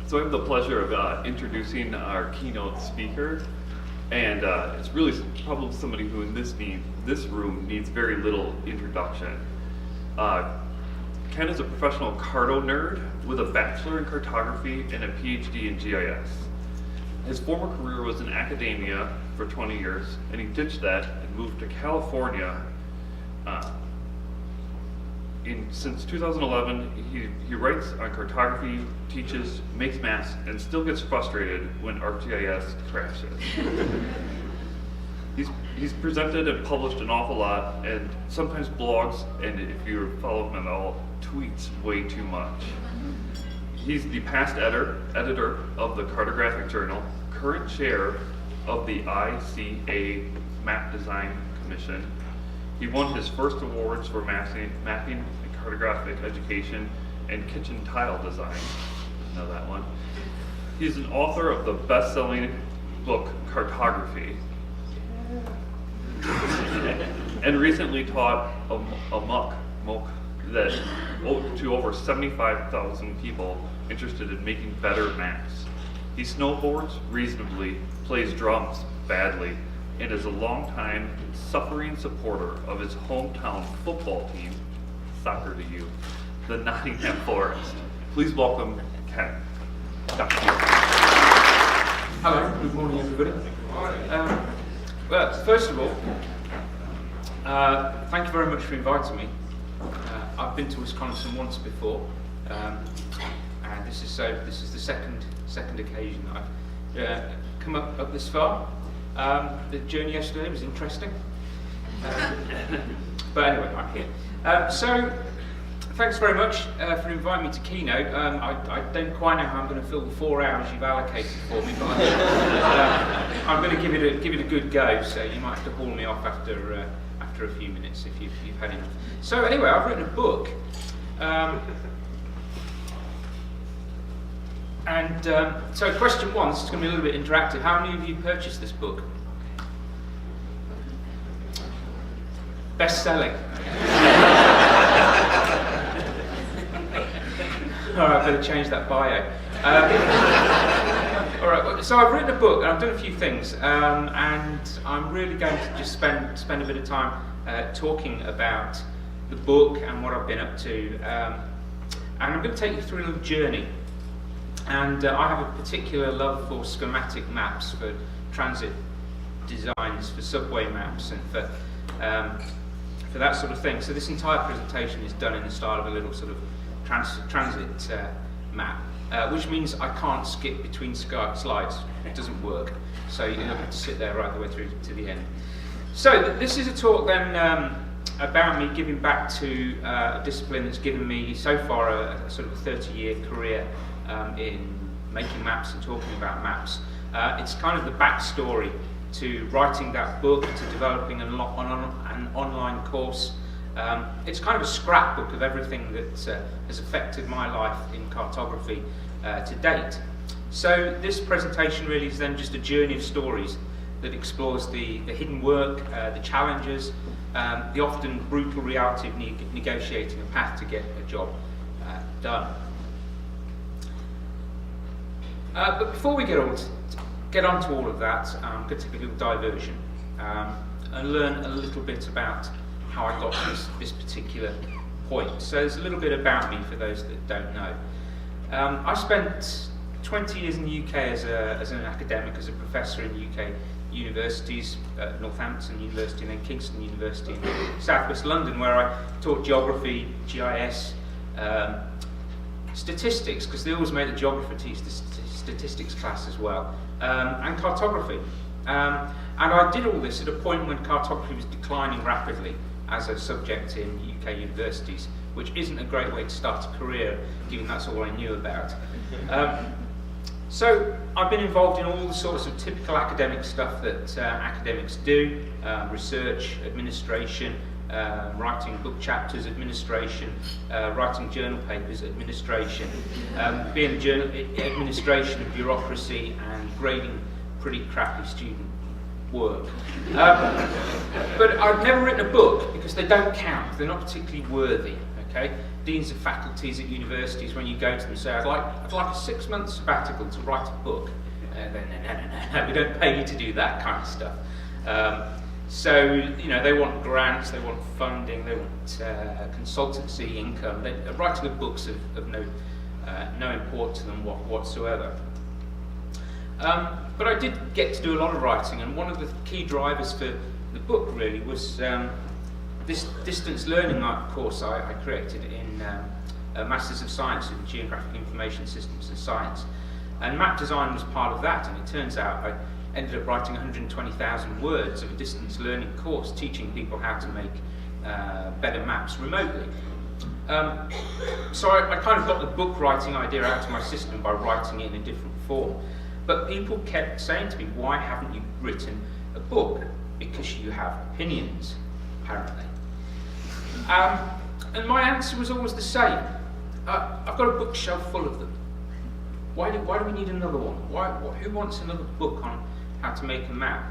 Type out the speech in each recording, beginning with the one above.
So I have the pleasure of introducing our keynote speaker, and it's really probably somebody who in this room needs very little introduction. Ken is a professional carto nerd with a bachelor in cartography and a PhD in GIS. His former career was in academia for 20 years, and he ditched that and moved to California. Since 2011, he writes on cartography, teaches, makes maps, and still gets frustrated when ArcGIS crashes. He's presented and published an awful lot, and sometimes blogs, and if you follow him at all, tweets way too much. He's the past editor of the Cartographic Journal, current chair of the ICA Map Design Commission. He won his first awards for mapping and cartographic education and kitchen tile design. Know that one. He's an author of the best-selling book Cartography, and recently taught a MOOC that to over 75,000 people interested in making better maps. He snowboards reasonably, plays drums badly, and is a longtime suffering supporter of his hometown football team, soccer to you, the Nottingham Forest. Please welcome Ken. Hello, good morning everybody. Well, first of all, thank you very much for inviting me. I've been to Wisconsin once before, and this is the second occasion that I've come up this far. The journey yesterday was interesting, but anyway, I'm here. So, thanks very much for inviting me to Keynote. I don't quite know how I'm going to fill the 4 hours you've allocated for me, but I'm going to give it a good go. So you might have to haul me off after a few minutes if you've had enough. So anyway, I've written a book, so question one. This is going to be a little bit interactive. How many of you purchased this book? Best-selling. All right, I better change that bio. All right, so I've written a book, and I've done a few things, and I'm really going to just spend a bit of time talking about the book and what I've been up to, and I'm going to take you through a little journey. And I have a particular love for schematic maps, for transit designs, for subway maps, and for that sort of thing. So this entire presentation is done in the style of a little sort of transit map, which means I can't skip between slides. It doesn't work. So you have to sit there right the way through to the end. So this is a talk then about me giving back to a discipline that's given me so far a sort of a 30-year career in making maps and talking about maps. It's kind of the backstory to writing that book, to developing an online course. It's kind of a scrapbook of everything that has affected my life in cartography to date. So this presentation really is then just a journey of stories that explores the hidden work, the challenges, the often brutal reality of negotiating a path to get a job done. But before we get on to all of that, I'm going to take a little diversion and learn a little bit about how I got to this particular point. So there's a little bit about me for those that don't know. I spent 20 years in the UK as an academic, as a professor in UK universities, Northampton University and then Kingston University in southwest London, where I taught geography, GIS, statistics, because they always made the geographer teach the statistics class as well, and cartography. And I did all this at a point when cartography was declining rapidly as a subject in UK universities, which isn't a great way to start a career, given that's all I knew about. So I've been involved in all the sorts of typical academic stuff that academics do, research, administration, writing book chapters, administration, writing journal papers, administration, being the administration of bureaucracy and grading pretty crappy student work. But I've never written a book because they don't count. They're not particularly worthy. Okay, deans of faculties at universities, when you go to them, say, I'd like a 6-month sabbatical to write a book. No, we don't pay you to do that kind of stuff. So, they want grants, they want funding, they want consultancy income. Writing a book's of no import to them whatsoever. But I did get to do a lot of writing, and one of the key drivers for the book really was this distance learning course I created in a Masters of Science in Geographic Information Systems and Science. And map design was part of that, and it turns out I ended up writing 120,000 words of a distance learning course teaching people how to make better maps remotely. So I kind of got the book writing idea out of my system by writing it in a different form. But people kept saying to me, why haven't you written a book? Because you have opinions, apparently. And my answer was always the same. I've got a bookshelf full of them. Why do we need another one? Who wants another book on how to make a map?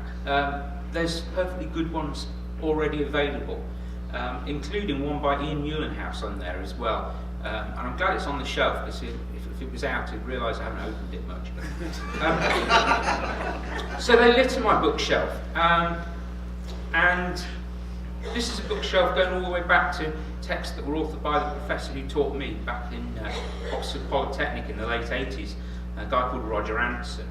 There's perfectly good ones already available, including one by Ian Muhlenhaus on there as well. And I'm glad it's on the shelf, because if it was out, I'd realise I haven't opened it much. So they litter my bookshelf. And this is a bookshelf going all the way back to texts that were authored by the professor who taught me back in Oxford Polytechnic in the late 80s, a guy called Roger Anderson.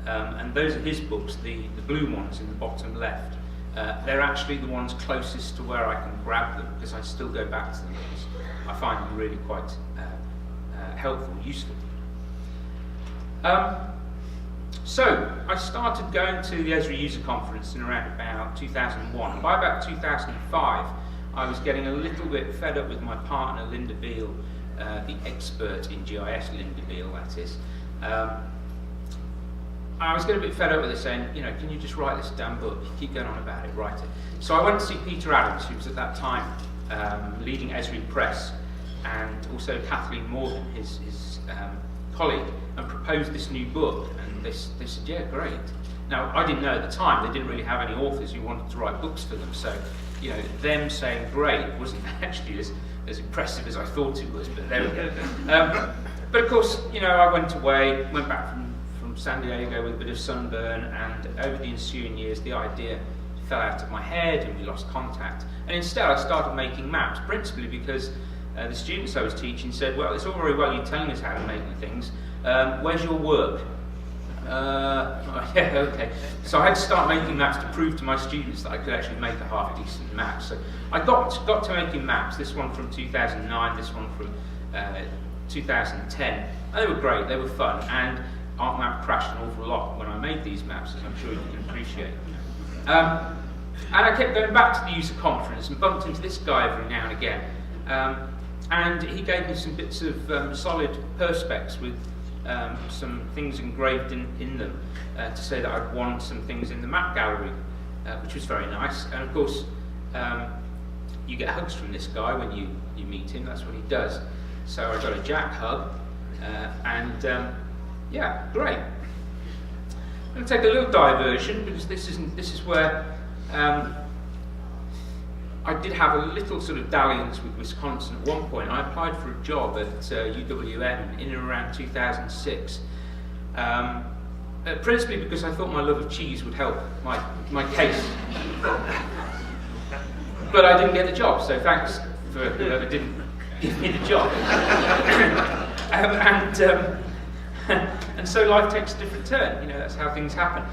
And those are his books, the blue ones in the bottom left. They're actually the ones closest to where I can grab them, because I still go back to them because I find them really quite helpful, useful. So I started going to the Esri User Conference in around about 2001. And by about 2005, I was getting a little bit fed up with my partner, Linda Beale, the expert in GIS, Linda Beale, that is. I was getting a bit fed up with it, saying, can you just write this damn book? You keep going on about it, write it. So I went to see Peter Adams, who was at that time leading Esri Press, and also Kathleen Morgan, his colleague, and proposed this new book. And they said, yeah, great. Now, I didn't know at the time, they didn't really have any authors who wanted to write books for them, so them saying great wasn't actually as impressive as I thought it was, but there we go. But of course, I went away, went back from San Diego with a bit of sunburn, and over the ensuing years the idea fell out of my head and we lost contact. And instead I started making maps, principally because the students I was teaching said, well, it's all very well you telling us how to make the things, where's your work? Yeah, okay. So I had to start making maps to prove to my students that I could actually make a half-decent map. So I got to making maps, this one from 2009, this one from 2010. And they were great, they were fun, and ArcMap crashed an awful lot when I made these maps, as I'm sure you can appreciate. And I kept going back to the user conference and bumped into this guy every now and again. And he gave me some bits of solid perspex with some things engraved in them to say that I'd won some things in the map gallery, which was very nice. And of course, you get hugs from this guy when you meet him. That's what he does. So I got a Jack hug, and yeah, great. I'm going to take a little diversion, because this is where I did have a little sort of dalliance with Wisconsin at one point. I applied for a job at UWM in and around 2006, principally because I thought my love of cheese would help my case. But I didn't get the job, so thanks for whoever didn't give me the job. And so life takes a different turn, that's how things happen.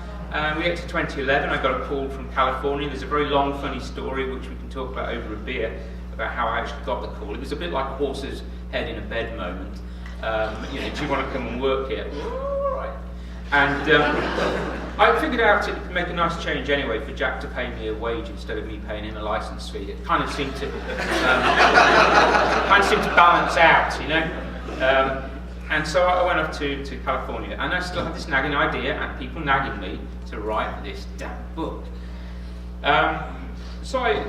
We get to 2011, I got a call from California. There's a very long, funny story which we can talk about over a beer, about how I actually got the call. It was a bit like a horse's head in a bed moment. Do you want to come and work here? All right. And I figured out it could make a nice change anyway for Jack to pay me a wage instead of me paying him a license fee. It kind of seemed to balance out, And so I went off to California, and I still had this nagging idea, and people nagging me to write this damn book. So I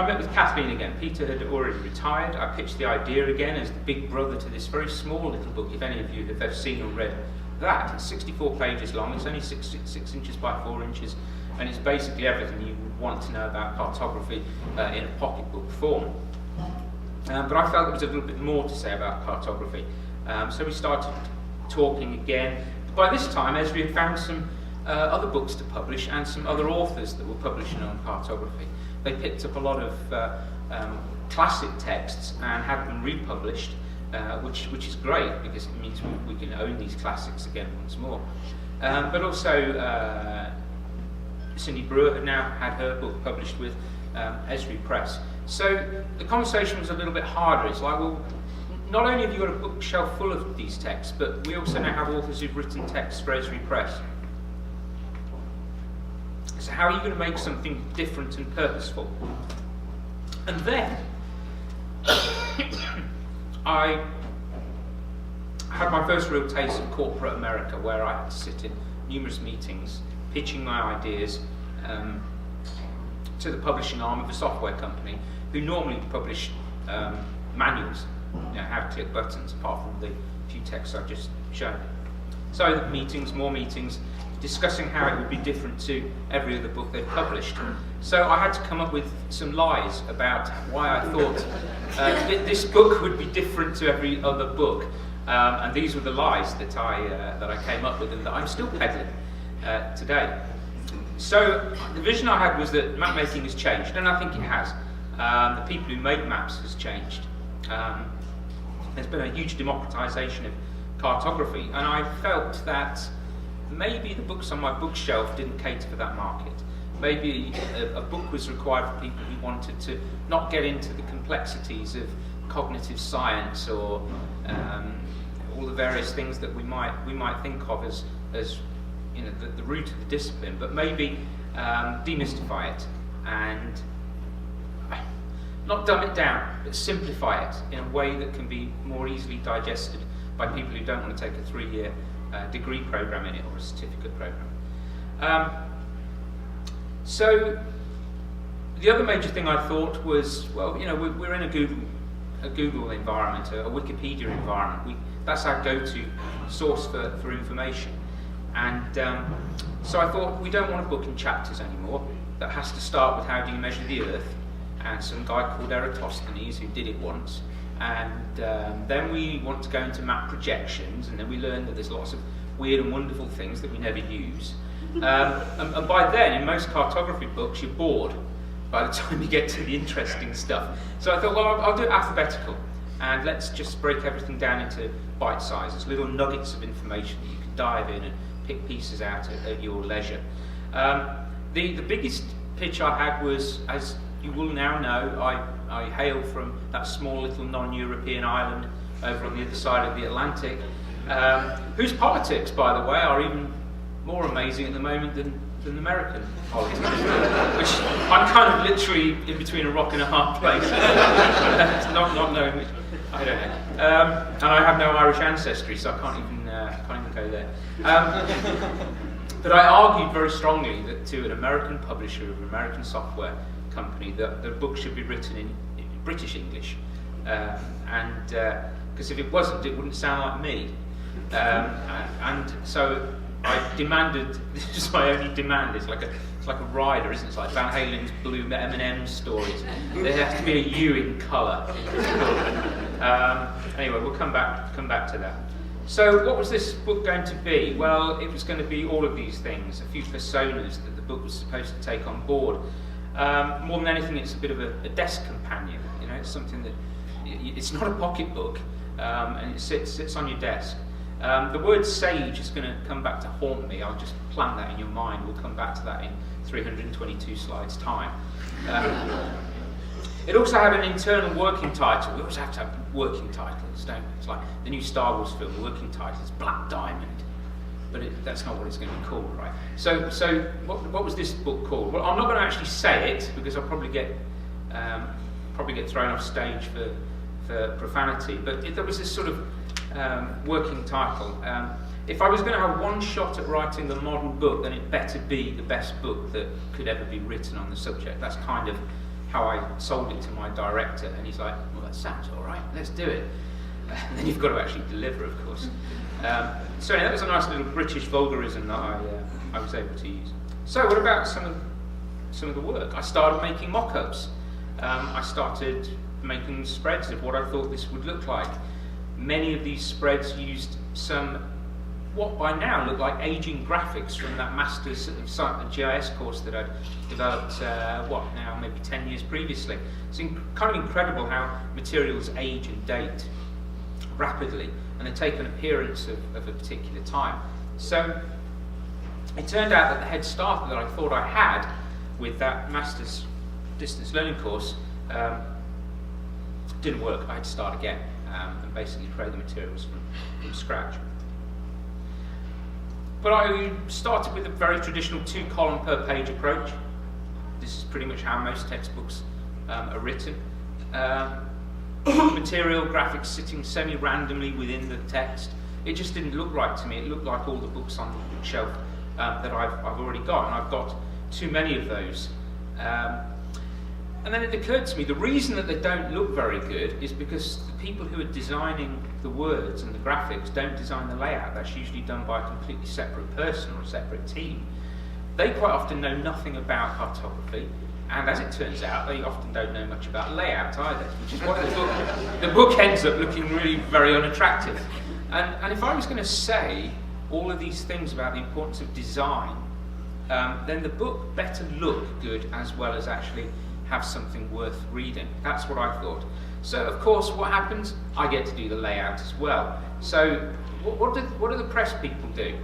met with Kathleen again. Peter had already retired. I pitched the idea again as the big brother to this very small little book, if any of you have ever seen or read that. It's 64 pages long, it's only 6 inches by 4 inches and it's basically everything you would want to know about cartography in a pocketbook form. But I felt there was a little bit more to say about cartography, so we started talking again. By this time, Esri had found some other books to publish and some other authors that were publishing on cartography. They picked up a lot of classic texts and had them republished, which is great because it means we can own these classics again once more. But also, Cindy Brewer had now had her book published with Esri Press. So the conversation was a little bit harder. It's like, well, not only have you got a bookshelf full of these texts, but we also now have authors who've written texts for Esri Press. So how are you going to make something different and purposeful? And then I had my first real taste of corporate America, where I had to sit in numerous meetings, pitching my ideas to the publishing arm of a software company, who normally published manuals, how to click buttons, apart from the few texts I've just shown. So meetings, more meetings, discussing how it would be different to every other book they've published. So I had to come up with some lies about why I thought this book would be different to every other book. And these were the lies that I came up with and that I'm still peddling today. So the vision I had was that map making has changed, and I think it has. The people who make maps has changed. There's been a huge democratization of cartography, and I felt that maybe the books on my bookshelf didn't cater for that market. Maybe a book was required for people who wanted to not get into the complexities of cognitive science or all the various things that we might think of as the root of the discipline, but maybe demystify it and not dumb it down, but simplify it in a way that can be more easily digested by people who don't want to take a 3-year degree program in it or a certificate program. So the other major thing I thought was, well, we're in a Google environment, a Wikipedia environment. That's our go-to source for information. And so I thought, we don't want a book in chapters anymore that has to start with how do you measure the Earth, and some guy called Eratosthenes who did it once. And then we want to go into map projections, and then we learn that there's lots of weird and wonderful things that we never use. And by then, in most cartography books, you're bored by the time you get to the interesting stuff. So I thought, well, I'll do it alphabetical, and let's just break everything down into bite sizes, little nuggets of information that you can dive in and pick pieces out at your leisure. The biggest pitch I had was, as you will now know, I hail from that small little non-European island over on the other side of the Atlantic, whose politics, by the way, are even more amazing at the moment than American politics, which I'm kind of literally in between a rock and a hard place, not knowing which, I don't know. And I have no Irish ancestry, so I can't even go there. But I argued very strongly that to an American publisher of an American software company that the book should be written in British English, and because if it wasn't, it wouldn't sound like me. And so I demanded. This is my only demand. It's like a rider, isn't it? It's like Van Halen's Blue M&M stories. There has to be a U in colour. Anyway, we'll come back to that. So what was this book going to be? Well, it was going to be all of these things, a few personas that the book was supposed to take on board. More than anything, it's a bit of a desk companion. It's something that it's not a pocket book, and it sits on your desk. The word sage is going to come back to haunt me. I'll just plant that in your mind. We'll come back to that in 322 slides time. It also had an internal working title. We always have to have working titles, don't we? It's like the new Star Wars film, the working title is Black Diamond. But that's not what it's going to be called, right? So what was this book called? Well, I'm not going to actually say it because I'll probably get thrown off stage for profanity. But there was this sort of working title. If I was going to have one shot at writing the modern book, then it better be the best book that could ever be written on the subject. That's kind of how I sold it to my director, and he's like, "Well, that sounds all right. Let's do it." And then you've got to actually deliver, of course. So anyway, that was a nice little British vulgarism that I was able to use. So what about some of the work? I started making mock-ups. I started making spreads of what I thought this would look like. Many of these spreads used what by now look like aging graphics from that Masters of GIS course that I'd developed, maybe 10 years previously. It's kind of incredible how materials age and date rapidly, and they take an appearance of a particular time. So it turned out that the head start that I thought I had with that Masters distance learning course didn't work. I had to start again and basically create the materials from scratch. But I started with a very traditional 2-column per page approach. This is pretty much how most textbooks are written. Material graphics sitting semi-randomly within the text. It just didn't look right to me. It looked like all the books on the bookshelf that I've already got, and I've got too many of those. And then it occurred to me, the reason that they don't look very good is because the people who are designing the words and the graphics don't design the layout. That's usually done by a completely separate person or a separate team. They quite often know nothing about cartography, and as it turns out, they often don't know much about layout either, which is why the book ends up looking really very unattractive. And if I was going to say all of these things about the importance of design, then the book better look good as well as actually have something worth reading. That's what I thought. So of course what happens? I get to do the layout as well. So what do the press people do?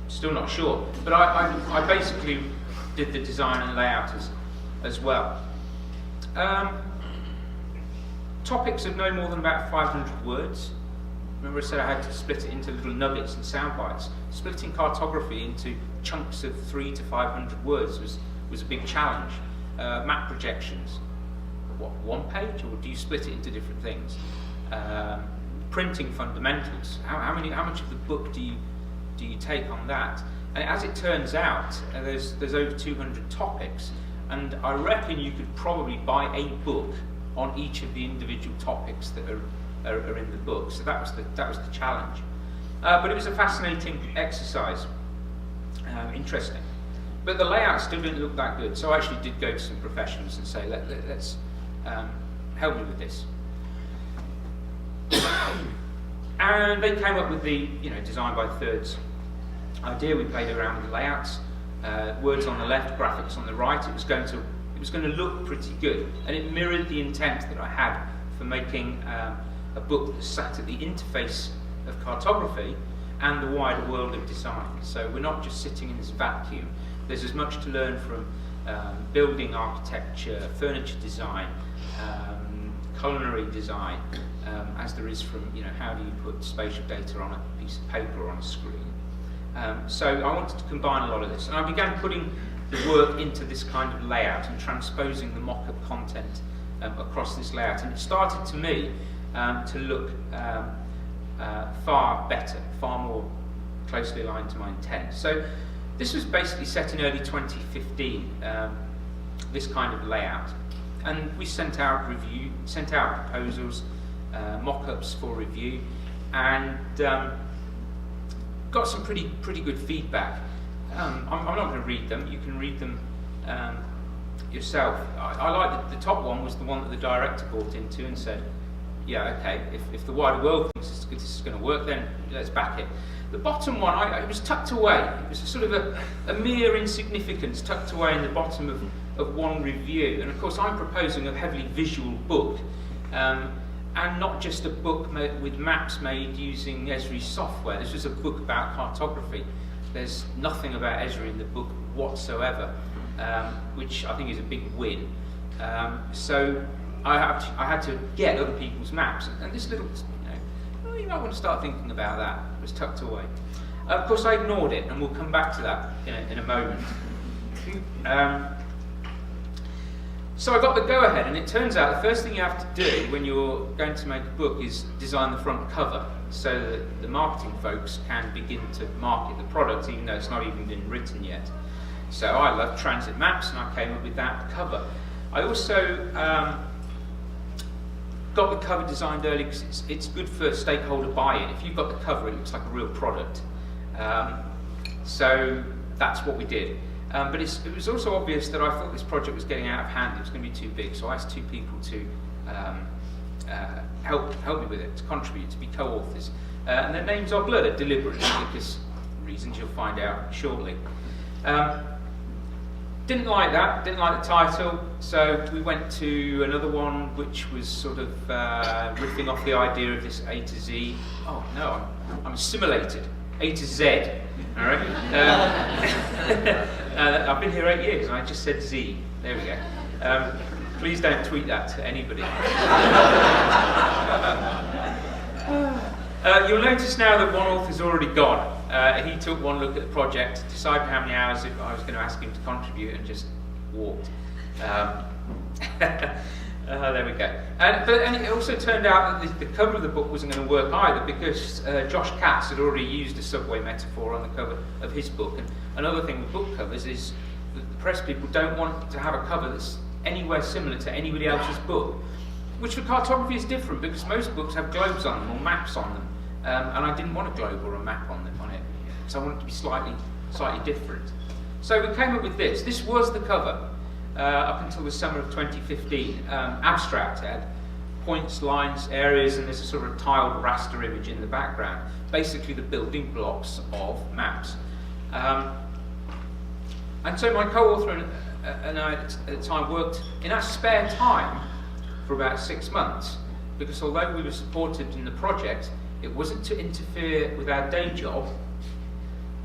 Still not sure. But I basically did the design and layout as well. Topics of no more than about 500 words. Remember I said I had to split it into little nuggets and sound bites. Splitting cartography into chunks of 300 to 500 words was a big challenge. Map projections, one page, or do you split it into different things? Printing fundamentals, how much of the book do you take on that? And as it turns out, there's over 200 topics, and I reckon you could probably buy a book on each of the individual topics that are in the book. So that was the challenge. But it was a fascinating exercise, interesting. But the layout still didn't look that good, so I actually did go to some professionals and say, let's help me with this. And they came up with the design by thirds idea. We played around with the layouts, words on the left, graphics on the right. It was going to look pretty good, and it mirrored the intent that I had for making a book that sat at the interface of cartography and the wider world of design. So we're not just sitting in this vacuum. There's as much to learn from building architecture, furniture design, culinary design, as there is from how do you put spatial data on a piece of paper or on a screen. So I wanted to combine a lot of this, and I began putting the work into this kind of layout and transposing the mock-up content across this layout, and it started to me to look far better, far more closely aligned to my intent. So this was basically set in early 2015, this kind of layout, and we sent out proposals, mock-ups for review, and got some pretty good feedback. I'm not going to read them. You can read them yourself. I like the top one was the one that the director brought into and said, yeah, okay, if the wider world thinks this is going to work, then let's back it. The bottom one, it was tucked away. It was a sort of a mere insignificance tucked away in the bottom of one review. And of course, I'm proposing a heavily visual book, and not just a book with maps made using Esri's software. This was a book about cartography. There's nothing about Esri in the book whatsoever, which I think is a big win. So I had to get other people's maps, and this little, you might want to start thinking about that. It was tucked away. Of course, I ignored it, and we'll come back to that in a moment. So I got the go-ahead, and it turns out the first thing you have to do when you're going to make a book is design the front cover, so that the marketing folks can begin to market the product, even though it's not even been written yet. So I love transit maps, and I came up with that cover. I also got the cover designed early because it's good for stakeholder buy-in. If you've got the cover, it looks like a real product. So that's what we did. But it was also obvious that I thought this project was getting out of hand. It was going to be too big, so I asked 2 people to help me with it, to contribute, to be co-authors. And their names are blurred deliberately because reasons you'll find out shortly. Didn't like that, didn't like the title, so we went to another one which was sort of riffing off the idea of this A to Z. Oh no, I'm assimilated. A to Z. All right. I've been here 8 years and I just said Z. There we go. Please don't tweet that to anybody. You'll notice now that one author's already gone. He took one look at the project, decided how many hours I was going to ask him to contribute, and just walked. There we go. And it also turned out that the cover of the book wasn't going to work either, because Josh Katz had already used a subway metaphor on the cover of his book. And another thing with book covers is that the press people don't want to have a cover that's anywhere similar to anybody else's book, which for cartography is different, because most books have globes on them or maps on them. And I didn't want a globe or a map on it, so I wanted it to be slightly different. So we came up with this. This was the cover up until the summer of 2015. Abstract. It had points, lines, areas, and there's a sort of tiled raster image in the background. Basically the building blocks of maps. And so my co-author and I at the time worked in our spare time for about 6 months, because although we were supported in the project, it wasn't to interfere with our day job,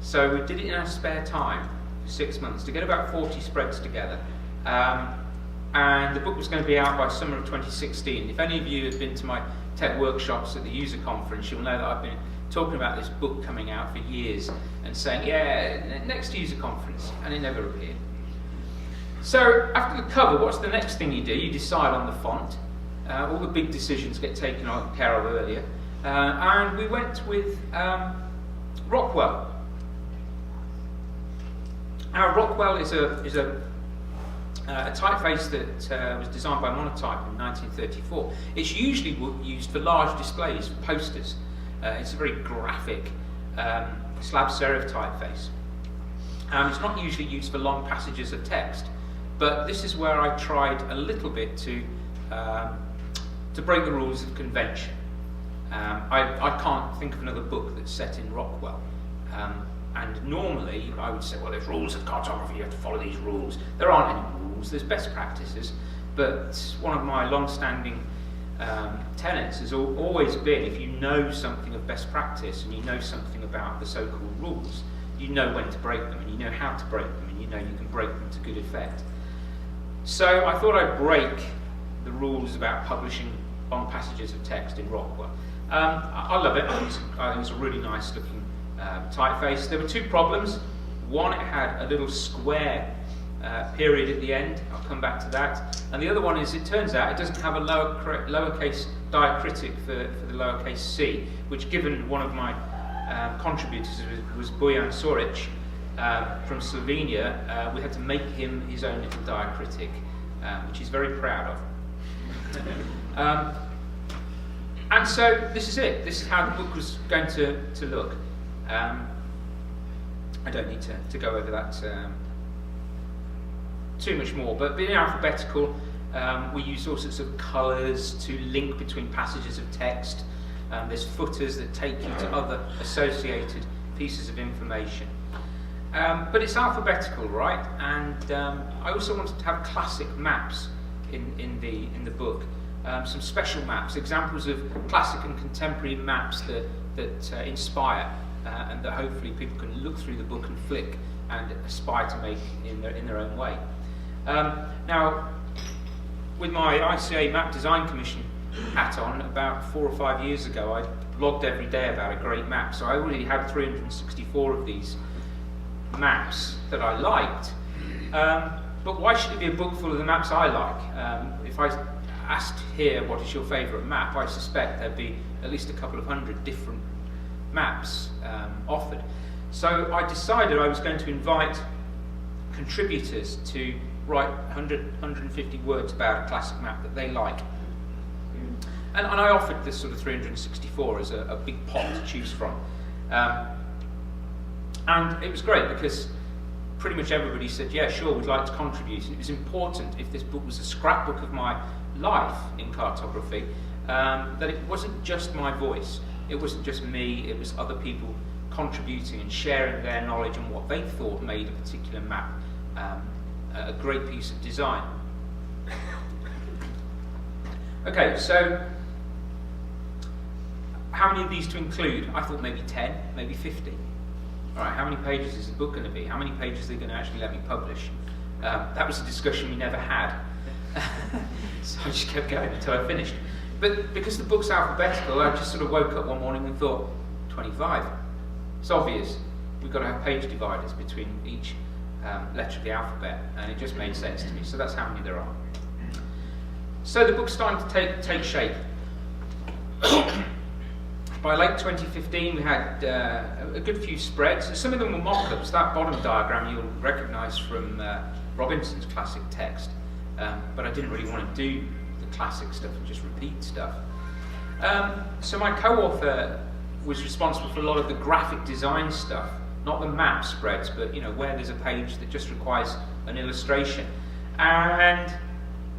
so we did it in our spare time for 6 months to get about 40 spreads together. And the book was going to be out by summer of 2016. If any of you have been to my tech workshops at the user conference, you'll know that I've been talking about this book coming out for years and saying, yeah, next user conference, and it never appeared. So after the cover, what's the next thing you do? You decide on the font. All the big decisions get taken care of earlier. And we went with Rockwell. Now, Rockwell is a typeface that was designed by Monotype in 1934. It's usually used for large displays, for posters. It's a very graphic slab serif typeface. It's not usually used for long passages of text, but this is where I tried a little bit to break the rules of convention. I can't think of another book that's set in Rockwell. And normally I would say, well, there's rules of cartography, you have to follow these rules. There aren't any rules, there's best practices. But one of my long-standing tenets has always been, if you know something of best practice and you know something about the so-called rules, you know when to break them and you know how to break them and you know you can break them to good effect. So I thought I'd break the rules about publishing long passages of text in Rockwell. I love it. I think it's a really nice looking typeface. There were 2 problems. One, it had a little square period at the end. I'll come back to that. And the other one is, it turns out it doesn't have a lowercase diacritic for the lowercase c, which, given one of my contributors was Bojan Soric from Slovenia, we had to make him his own little diacritic, which he's very proud of. And so this is it. This is how the book was going to look. I don't need to go over that too much more, but being alphabetical, we use all sorts of colours to link between passages of text. There's footers that take you to other associated pieces of information. But it's alphabetical, right? And I also wanted to have classic maps in the book. Some special maps, examples of classic and contemporary maps that inspire and that hopefully people can look through the book and flick and aspire to make in their own way. Now, with my ICA Map Design Commission hat on, about 4 or 5 years ago, I blogged every day about a great map. So I already had 364 of these maps that I liked. But why should it be a book full of the maps I like? If I asked here, what is your favourite map, I suspect there'd be at least a couple of 100 different maps offered. So I decided I was going to invite contributors to write 150 words about a classic map that they like. And I offered this sort of 364 as a big pot to choose from. And it was great because pretty much everybody said, yeah, sure, we'd like to contribute. And it was important, if this book was a scrapbook of my life in cartography, that it wasn't just my voice, it wasn't just me, it was other people contributing and sharing their knowledge and what they thought made a particular map a great piece of design. Okay, so how many of these to include? I thought maybe 10, maybe 50. All right, how many pages is the book going to be? How many pages are they going to actually let me publish? That was a discussion we never had. So I just kept going until I finished. But because the book's alphabetical, I just sort of woke up one morning and thought, 25. It's obvious. We've got to have page dividers between each letter of the alphabet, and it just made sense to me. So that's how many there are. So the book's starting to take shape. By late 2015, we had a good few spreads. Some of them were mock-ups. That bottom diagram you'll recognise from Robinson's classic text. But I didn't really want to do the classic stuff and just repeat stuff. So my co-author was responsible for a lot of the graphic design stuff, not the map spreads, but where there's a page that just requires an illustration. And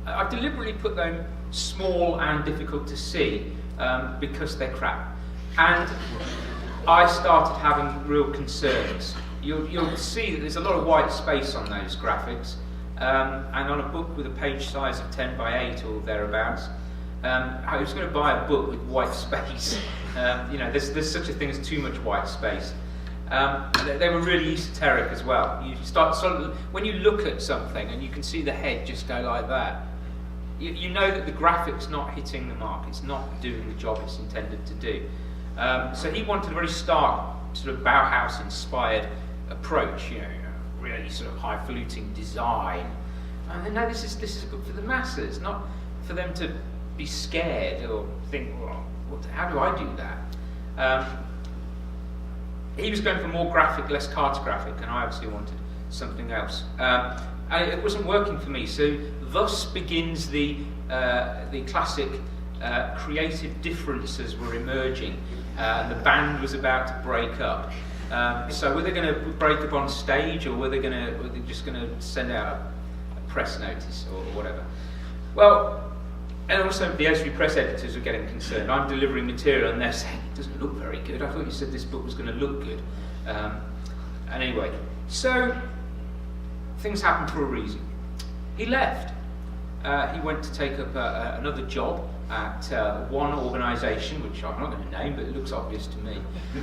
I've deliberately put them small and difficult to see because they're crap. And I started having real concerns. You'll see that there's a lot of white space on those graphics, and on a book with a page size of 10 by 8 or thereabouts, I was going to buy a book with white space. There's such a thing as too much white space. They were really esoteric as well. You start when you look at something and you can see the head just go like that, you know that the graphic's not hitting the mark. It's not doing the job it's intended to do. So he wanted a very stark, sort of Bauhaus-inspired approach. Really sort of highfalutin design. And no, this is a book for the masses, not for them to be scared or think, well, how do I do that? He was going for more graphic, less cartographic, and I obviously wanted something else. And it wasn't working for me, so thus begins the classic creative differences were emerging. The band was about to break up. So were they going to break up on stage, or were they just going to send out a press notice or whatever? Well, and also the Esri press editors were getting concerned. I'm delivering material and they're saying it doesn't look very good. I thought you said this book was going to look good. And anyway, so things happened for a reason. He left. He went to take up another job at one organisation, which I'm not going to name, but it looks obvious to me.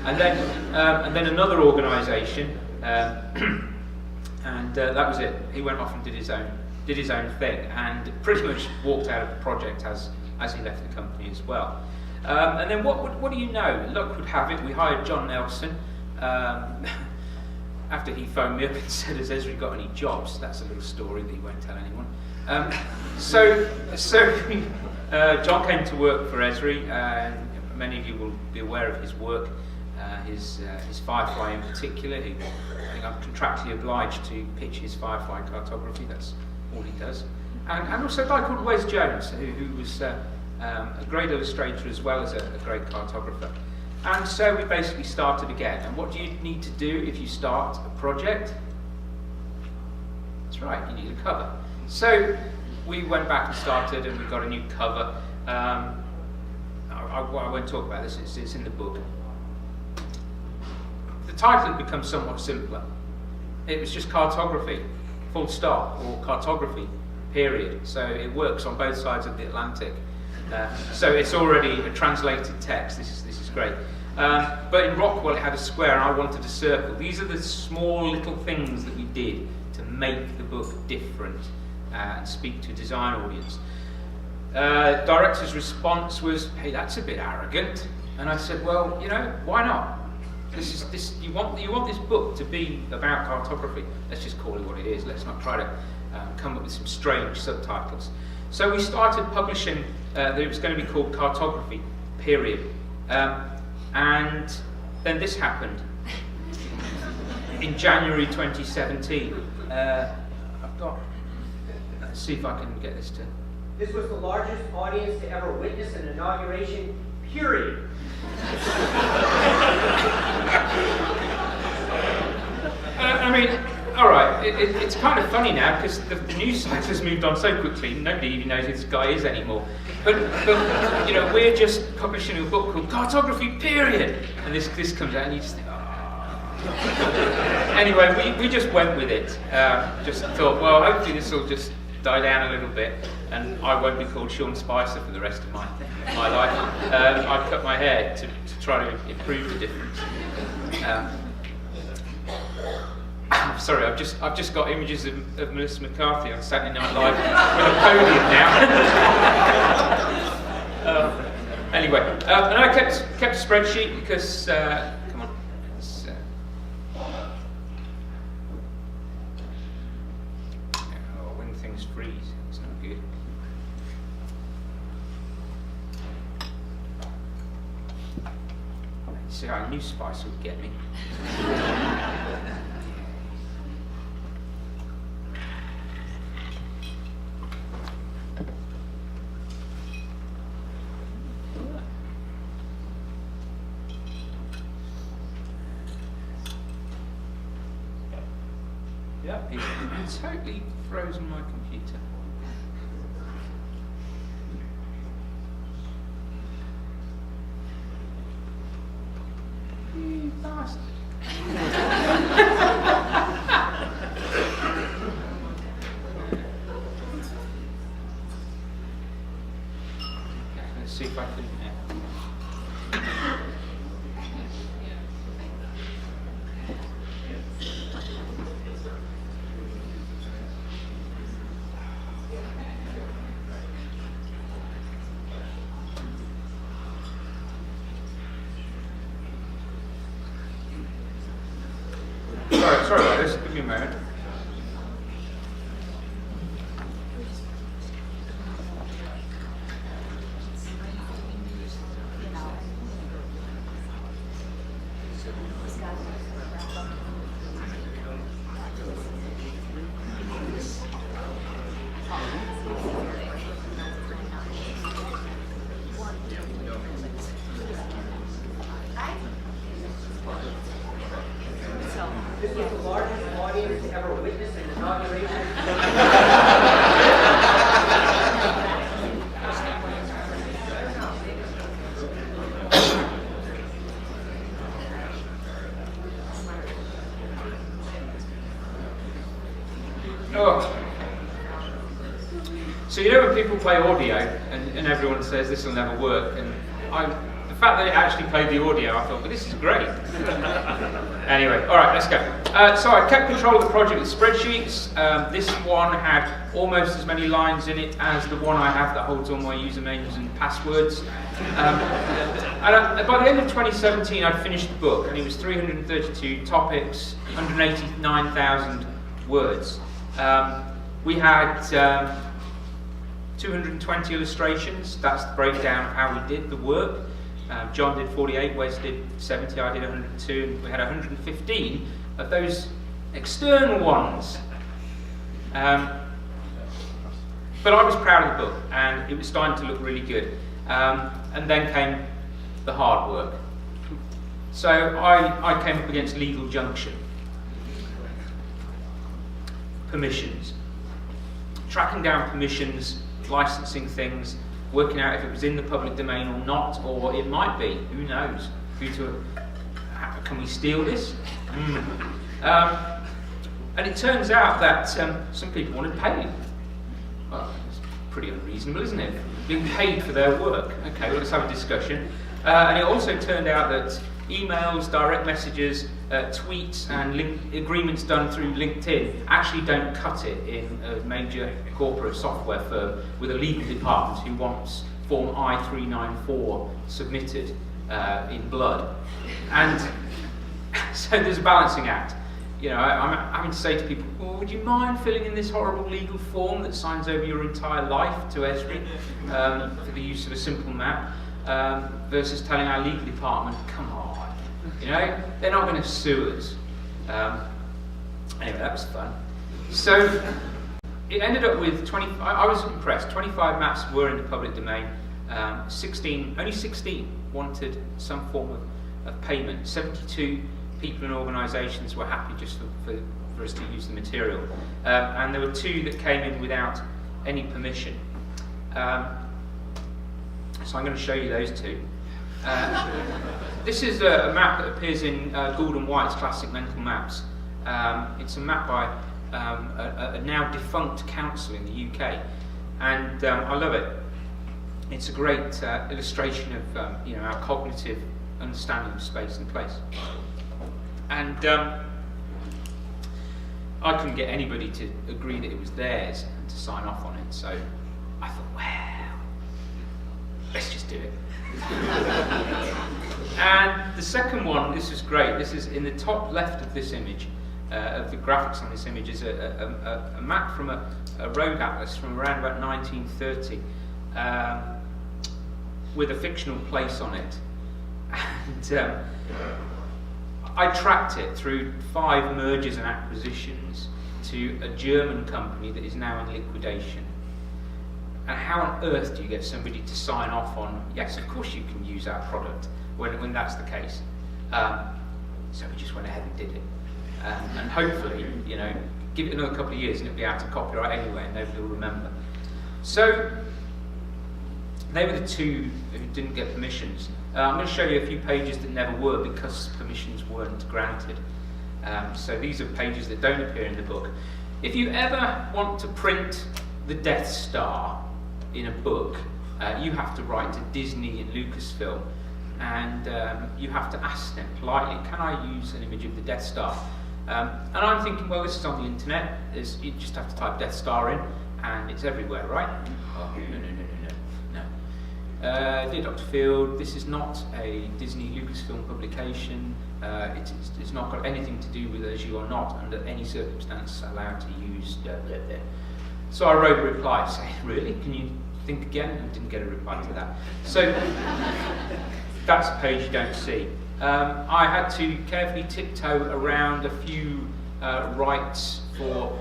And then another organisation, and that was it. He went off and did his own thing, and pretty much walked out of the project as he left the company as well. And then what do you know? Luck would have it, we hired John Nelson. After he phoned me up and said, has Esri got any jobs? That's a little story that he won't tell anyone. So John came to work for Esri, and many of you will be aware of his work, his Firefly in particular. I think I'm contractually obliged to pitch his Firefly cartography, that's all he does. And also a guy called Wes Jones, who was a great illustrator as well as a great cartographer. And so we basically started again. And what do you need to do if you start a project? That's right, you need a cover. So we went back and started, and we got a new cover. I won't talk about this, it's in the book. The title had become somewhat simpler. It was just cartography, full stop, or cartography, period. So it works on both sides of the Atlantic. So it's already a translated text. This is great. But in Rockwell it had a square, and I wanted a circle. These are the small little things that we did to make the book different and speak to a design audience. Director's response was, "Hey, that's a bit arrogant." And I said, "Well, why not? You want this book to be about cartography. Let's just call it what it is. Let's not try to come up with some strange subtitles." So we started publishing. It was going to be called Cartography, period. And then this happened in January 2017. Let's see if I can get this to. This was the largest audience to ever witness an inauguration, period. All right. it's kind of funny now because the news site has moved on so quickly. Nobody even knows who this guy is anymore. But you know, we're just publishing a book called Cartography, period. And this comes out, and you just think, oh. Anyway, we just went with it. Just thought, well, hopefully this will just die down a little bit, and I won't be called Sean Spicer for the rest of my life. I cut my hair to try to improve the difference. I'm sorry, I've just got images of Melissa McCarthy on Saturday Night Live with a podium now. Anyway, and I kept a spreadsheet because come on, it's, when things freeze, it's not good. See, I knew Spice would get me. Yep, it's totally frozen my computer. You bastard. Let's see if I can. Sorry about this, give me a moment. This was the largest audience to ever witness an inauguration. Oh. So you know when people play audio and everyone says this will never work, and the fact that it actually played the audio, I thought, well, this is great. Anyway, all right, let's go. So I kept control of the project with spreadsheets. This one had almost as many lines in it as the one I have that holds all my usernames and passwords. And by the end of 2017, I'd finished the book, and it was 332 topics, 189,000 words. We had 220 illustrations. That's the breakdown of how we did the work. John did 48, Wes did 70, I did 102, and we had 115 of those external ones. But I was proud of the book, and it was starting to look really good. And then came the hard work. So I came up against legal junction. Permissions. Tracking down permissions, licensing things, working out if it was in the public domain or not, or it might be, who knows? Can we steal this? And it turns out that some people wanted paid. Well, it's pretty unreasonable, isn't it? Being paid for their work. Okay, well, let's have a discussion. And it also turned out that emails, direct messages, tweets and agreements done through LinkedIn actually don't cut it in a major corporate software firm with a legal department who wants Form I-394 submitted in blood. And so there's a balancing act. You know, I'm having to say to people, well, would you mind filling in this horrible legal form that signs over your entire life to Esri for the use of a simple map, versus telling our legal department, come on. You know, they're not going to sue us. Anyway, that was fun. So it ended up with 20. I was impressed. 25 maps were in the public domain. Only 16 wanted some form of payment. 72 people and organisations were happy just for for us to use the material. And there were 2 that came in without any permission. So I'm going to show you those 2. This is a map that appears in Gould and White's classic mental maps. It's a map by a now defunct council in the UK, and I love it. It's a great illustration of our cognitive understanding of space and place. And I couldn't get anybody to agree that it was theirs and to sign off on it, so I thought, well, let's just do it. And the second one, this is great. This is in the top left of this image, of the graphics on this image, is a map from a road atlas from around about 1930, with a fictional place on it. And I tracked it through 5 mergers and acquisitions to a German company that is now in liquidation. And how on earth do you get somebody to sign off on, yes, of course you can use our product, when that's the case? So we just went ahead and did it. And hopefully, give it another couple of years and it'll be out of copyright anyway and nobody will remember. So, they were the 2 who didn't get permissions. I'm going to show you a few pages that never were because permissions weren't granted. So these are pages that don't appear in the book. If you ever want to print the Death Star in a book, you have to write to Disney and Lucasfilm, and you have to ask them politely, can I use an image of the Death Star? And I'm thinking, well, this is on the internet, you just have to type Death Star in, and it's everywhere, right? Oh, no. Dear Dr. Field, this is not a Disney Lucasfilm publication. It's not got anything to do with us. You are not, under any circumstance, allowed to use blah, blah, blah. So I wrote a reply saying, really? Can you think again? And didn't get a reply to that. So that's a page you don't see. I had to carefully tiptoe around a few rights for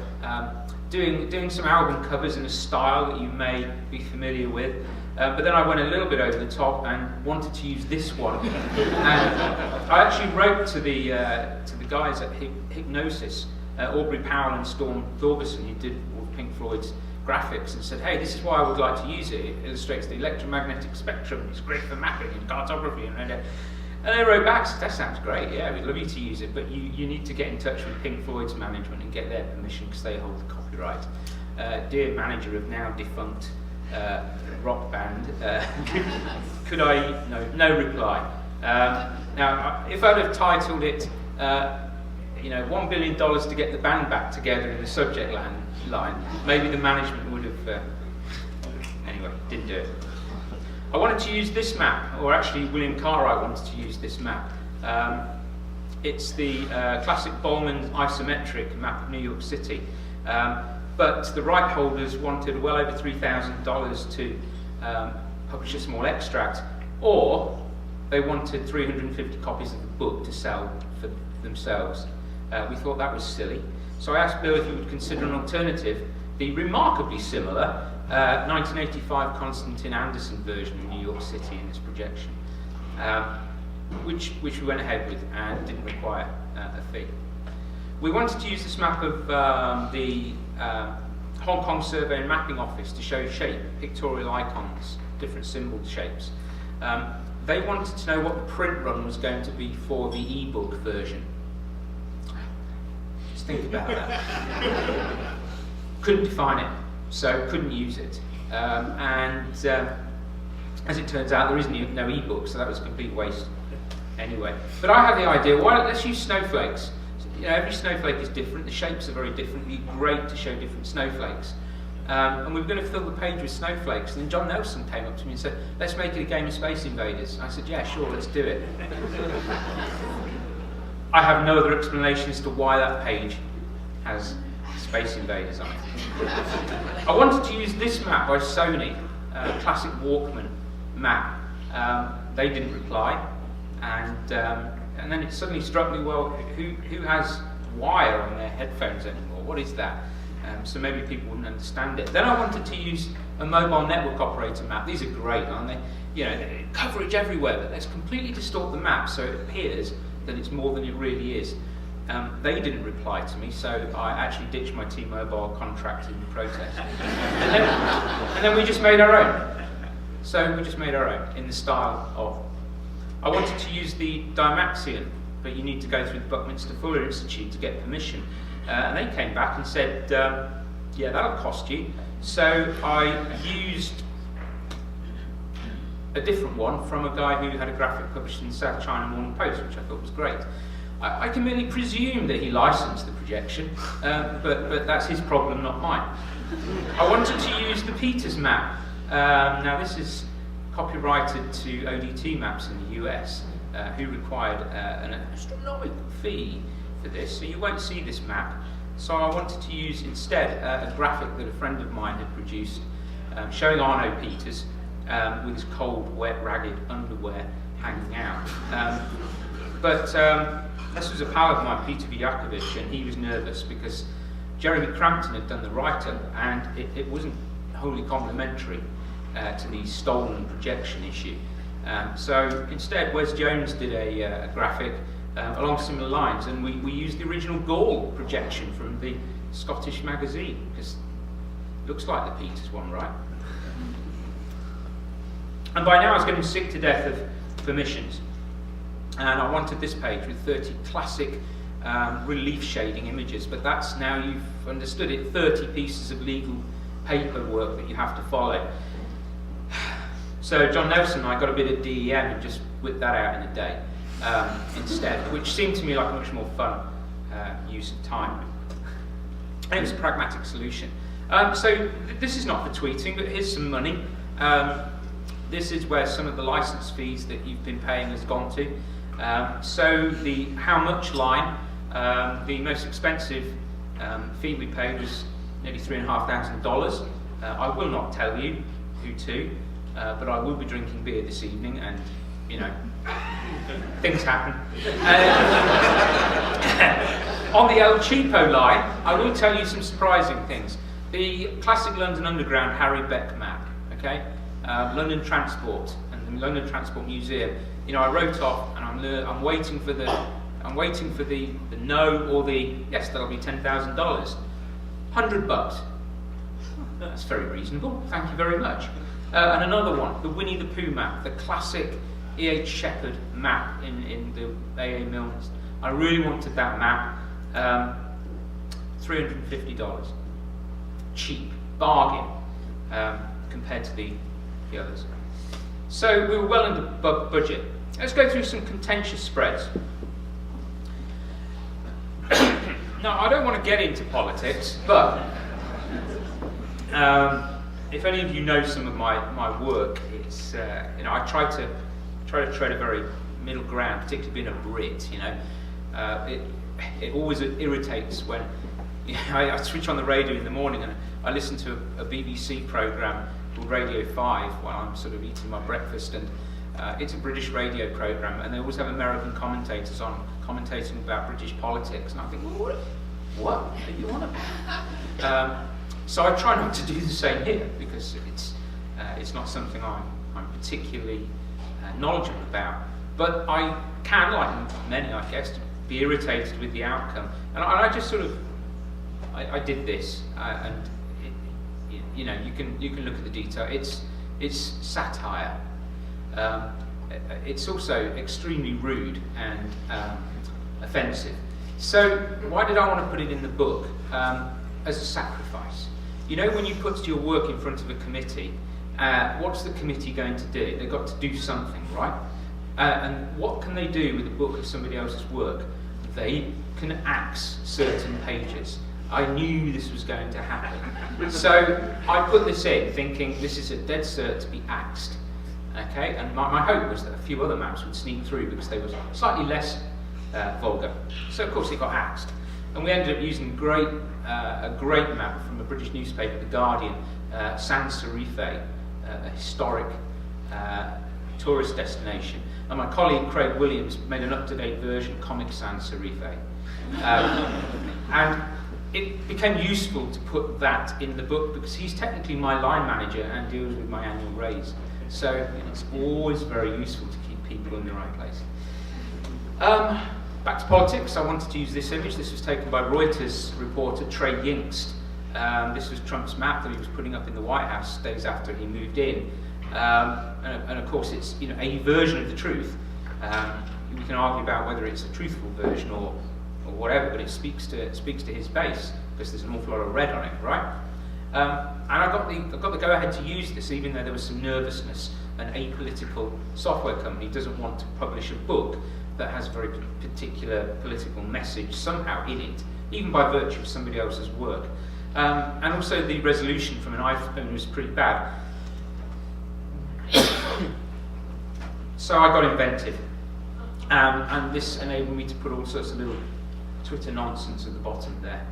doing some album covers in a style that you may be familiar with. But then I went a little bit over the top and wanted to use this one. And I actually wrote to the guys at Hypnosis, Aubrey Powell and Storm Thorgerson, who did all Pink Floyd's graphics, and said, hey, this is why I would like to use it. It illustrates the electromagnetic spectrum. It's great for mapping and cartography. And they wrote back, said, that sounds great, yeah, we'd love you to use it, but you need to get in touch with Pink Floyd's management and get their permission because they hold the copyright. Dear manager of now defunct rock band, could I? No reply. Now, if I'd have titled it, $1 billion to get the band back together in the subject line, maybe the management would have. Anyway, didn't do it. I wanted to use this map, or actually William Cartwright wanted to use this map. It's the classic Bowman isometric map of New York City. But the right holders wanted well over $3,000 to publish a small extract, or they wanted 350 copies of the book to sell for themselves. We thought that was silly, so I asked Bill if he would consider an alternative, the remarkably similar 1985 Constantine Anderson version of New York City in this projection, which we went ahead with and didn't require a fee. We wanted to use this map of the Hong Kong Survey and Mapping Office to show shape, pictorial icons, different symbol shapes. They wanted to know what the print run was going to be for the e-book version. Just think about that. Couldn't define it, so couldn't use it. As it turns out, there is no e-book, so that was a complete waste anyway. But I had the idea, let's use snowflakes. Every snowflake is different, the shapes are very different, it'd be great to show different snowflakes. And we were going to fill the page with snowflakes, and then John Nelson came up to me and said, let's make it a game of Space Invaders. I said, yeah, sure, let's do it. I have no other explanation as to why that page has Space Invaders on it. I wanted to use this map by Sony, classic Walkman map. They didn't reply, and then it suddenly struck me, well, who has wire on their headphones anymore? What is that? So maybe people wouldn't understand it. Then I wanted to use a mobile network operator map. These are great, aren't they? Coverage everywhere, but let's completely distort the map so it appears that it's more than it really is. They didn't reply to me, so I actually ditched my T-Mobile contract in protest. and then we just made our own. So we just made our own in the style of. I wanted to use the Dymaxion, but you need to go through the Buckminster Fuller Institute to get permission. And they came back and said, yeah, that'll cost you. So I used a different one from a guy who had a graphic published in the South China Morning Post, which I thought was great. I can merely presume that he licensed the projection, but that's his problem, not mine. I wanted to use the Peters map. Now this is copyrighted to ODT Maps in the US, who required an astronomical fee for this, so you won't see this map. So I wanted to use instead a graphic that a friend of mine had produced, showing Arno Peters with his cold, wet, ragged underwear hanging out. But this was a pal of mine, Peter Vujakovic, and he was nervous because Jeremy Crampton had done the write-up, and it wasn't wholly complimentary to the stolen projection issue. So instead, Wes Jones did a graphic along similar lines, and we used the original Gaul projection from the Scottish magazine, because it looks like the Peters one, right? And by now I was getting sick to death of permissions, and I wanted this page with 30 classic relief shading images, but that's, now you've understood it, 30 pieces of legal paperwork that you have to follow. So John Nelson and I got a bit of DEM and just whipped that out in a day instead, which seemed to me like a much more fun use of time. And it was a pragmatic solution. So this is not for tweeting, but here's some money. This is where some of the license fees that you've been paying has gone to. So the how much line, the most expensive fee we paid was nearly $3,500. I will not tell you who to, but I will be drinking beer this evening, and you know, things happen. On the El Cheapo line, I will tell you some surprising things. The classic London Underground Harry Beck map, okay? London Transport and the London Transport Museum. You know, I wrote off, and I'm waiting for the no or the yes. That'll be $10,000. $100. That's very reasonable. Thank you very much. And another one, the Winnie the Pooh map, the classic E.H. Shepherd map in the A.A. Milnes. I really wanted that map. $350. Cheap, bargain, compared to the others. So we were well into budget. Let's go through some contentious spreads. Now, I don't want to get into politics, but if any of you know some of my work, it's you know, I try to tread a very middle ground, particularly being a Brit. You know, it always irritates when I switch on the radio in the morning and I listen to a BBC programme called Radio 5 while I'm sort of eating my breakfast, and it's a British radio programme, and they always have American commentators on commentating about British politics, and I think, well, what are you on about? So I try not to do the same here, because it's not something I'm particularly knowledgeable about, but I can, like many I guess, be irritated with the outcome, and I just sort of I did this, and you know, you can look at the detail. It's satire. It's also extremely rude and offensive. So why did I want to put it in the book? As a sacrifice. You know, when you put your work in front of a committee, what's the committee going to do? They've got to do something, right? And what can they do with a book of somebody else's work? They can axe certain pages. I knew this was going to happen. So I put this in thinking this is a dead cert to be axed. Okay, and my hope was that a few other maps would sneak through because they were slightly less vulgar. So of course it got axed. And we ended up using a great map from a British newspaper, The Guardian, Sans Serif, a historic tourist destination. And my colleague Craig Williams made an up-to-date version, Comic Sans Serif. And it became useful to put that in the book because he's technically my line manager and deals with my annual raise. So it's always very useful to keep people in the right place. Back to politics, I wanted to use this image. This was taken by Reuters reporter Trey Yingst. This was Trump's map that he was putting up in the White House days after he moved in. And of course it's a version of the truth. We can argue about whether it's a truthful version or whatever, but it speaks to his base, because there's an awful lot of red on it, right? And I got the go-ahead to use this, even though there was some nervousness. An apolitical software company doesn't want to publish a book that has a very particular political message somehow in it, even by virtue of somebody else's work. And also the resolution from an iPhone was pretty bad. So I got inventive. And this enabled me to put all sorts of little Twitter nonsense at the bottom there.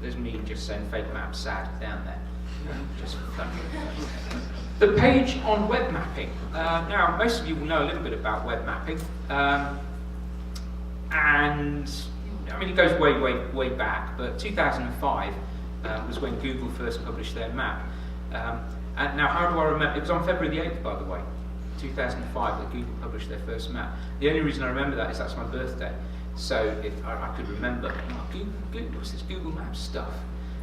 There's me just saying fake map sad down there. Just for fun. The page on web mapping. Now, most of you will know a little bit about web mapping. And, I mean, it goes way, way, way back, but 2005 was when Google first published their map. And now, how do I remember? It was on February the 8th, by the way, 2005, that Google published their first map. The only reason I remember that is that's my birthday. So if I could remember, Google, what's this Google Maps stuff?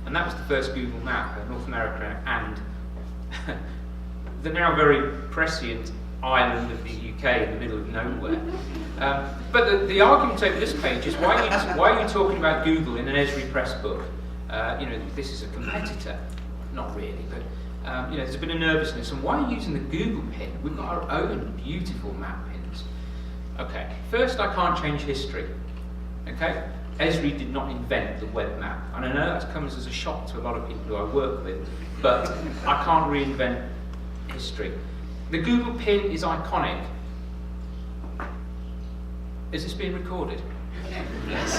And that was the first Google map of North America and the now very prescient island of the UK in the middle of nowhere. But the argument over this page is why are you talking about Google in an Esri Press book? This is a competitor. Not really, but there's a bit of nervousness. And why are you using the Google pin? We've got our own beautiful map pins. Okay, first I can't change history. Okay, Esri did not invent the web map, and I know that comes as a shock to a lot of people who I work with, but I can't reinvent history. The Google pin is iconic. Is this being recorded? Yes.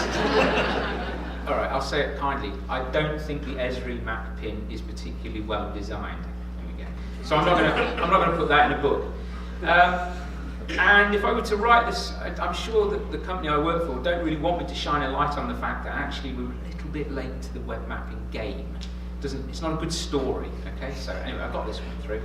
All right, I'll say it kindly. I don't think the Esri map pin is particularly well designed. There we go. So I'm not going to put that in a book. And if I were to write this, I'm sure that the company I work for don't really want me to shine a light on the fact that actually we're a little bit late to the web mapping game. It's not a good story. Okay, so anyway, I got this one through.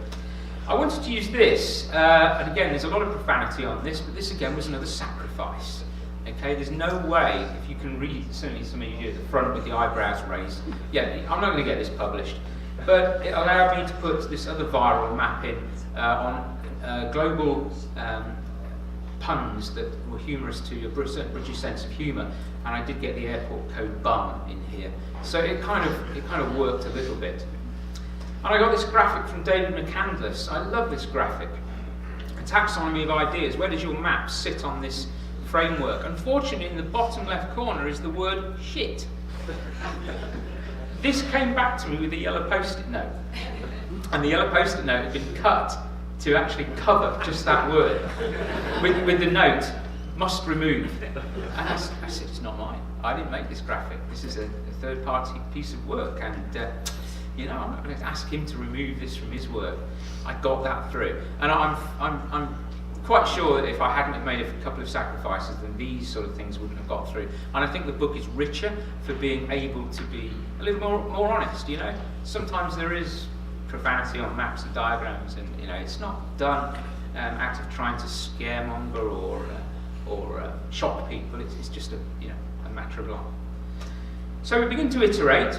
I wanted to use this, and again, there's a lot of profanity on this, but this again was another sacrifice. Okay, there's no way, if you can read, certainly some of you at the front with the eyebrows raised, yeah, I'm not going to get this published, but it allowed me to put this other viral map in on global puns that were humorous to your British sense of humour, and I did get the airport code bum in here, so it kind of worked a little bit. And I got this graphic from David McCandless. I love this graphic. A taxonomy of ideas. Where does your map sit on this framework? Unfortunately, in the bottom left corner is the word shit. This came back to me with a yellow post-it note, and the yellow post-it note had been cut to actually cover just that word, with the note, must remove. And I said, it's not mine. I didn't make this graphic. This is a third-party piece of work, and I'm not going to ask him to remove this from his work. I got that through, and I'm quite sure that if I hadn't have made a couple of sacrifices, then these sort of things wouldn't have got through. And I think the book is richer for being able to be a little more honest. Sometimes there is profanity on maps and diagrams, and it's not done out of trying to scaremonger or shock people. It's just a matter of life. So we begin to iterate.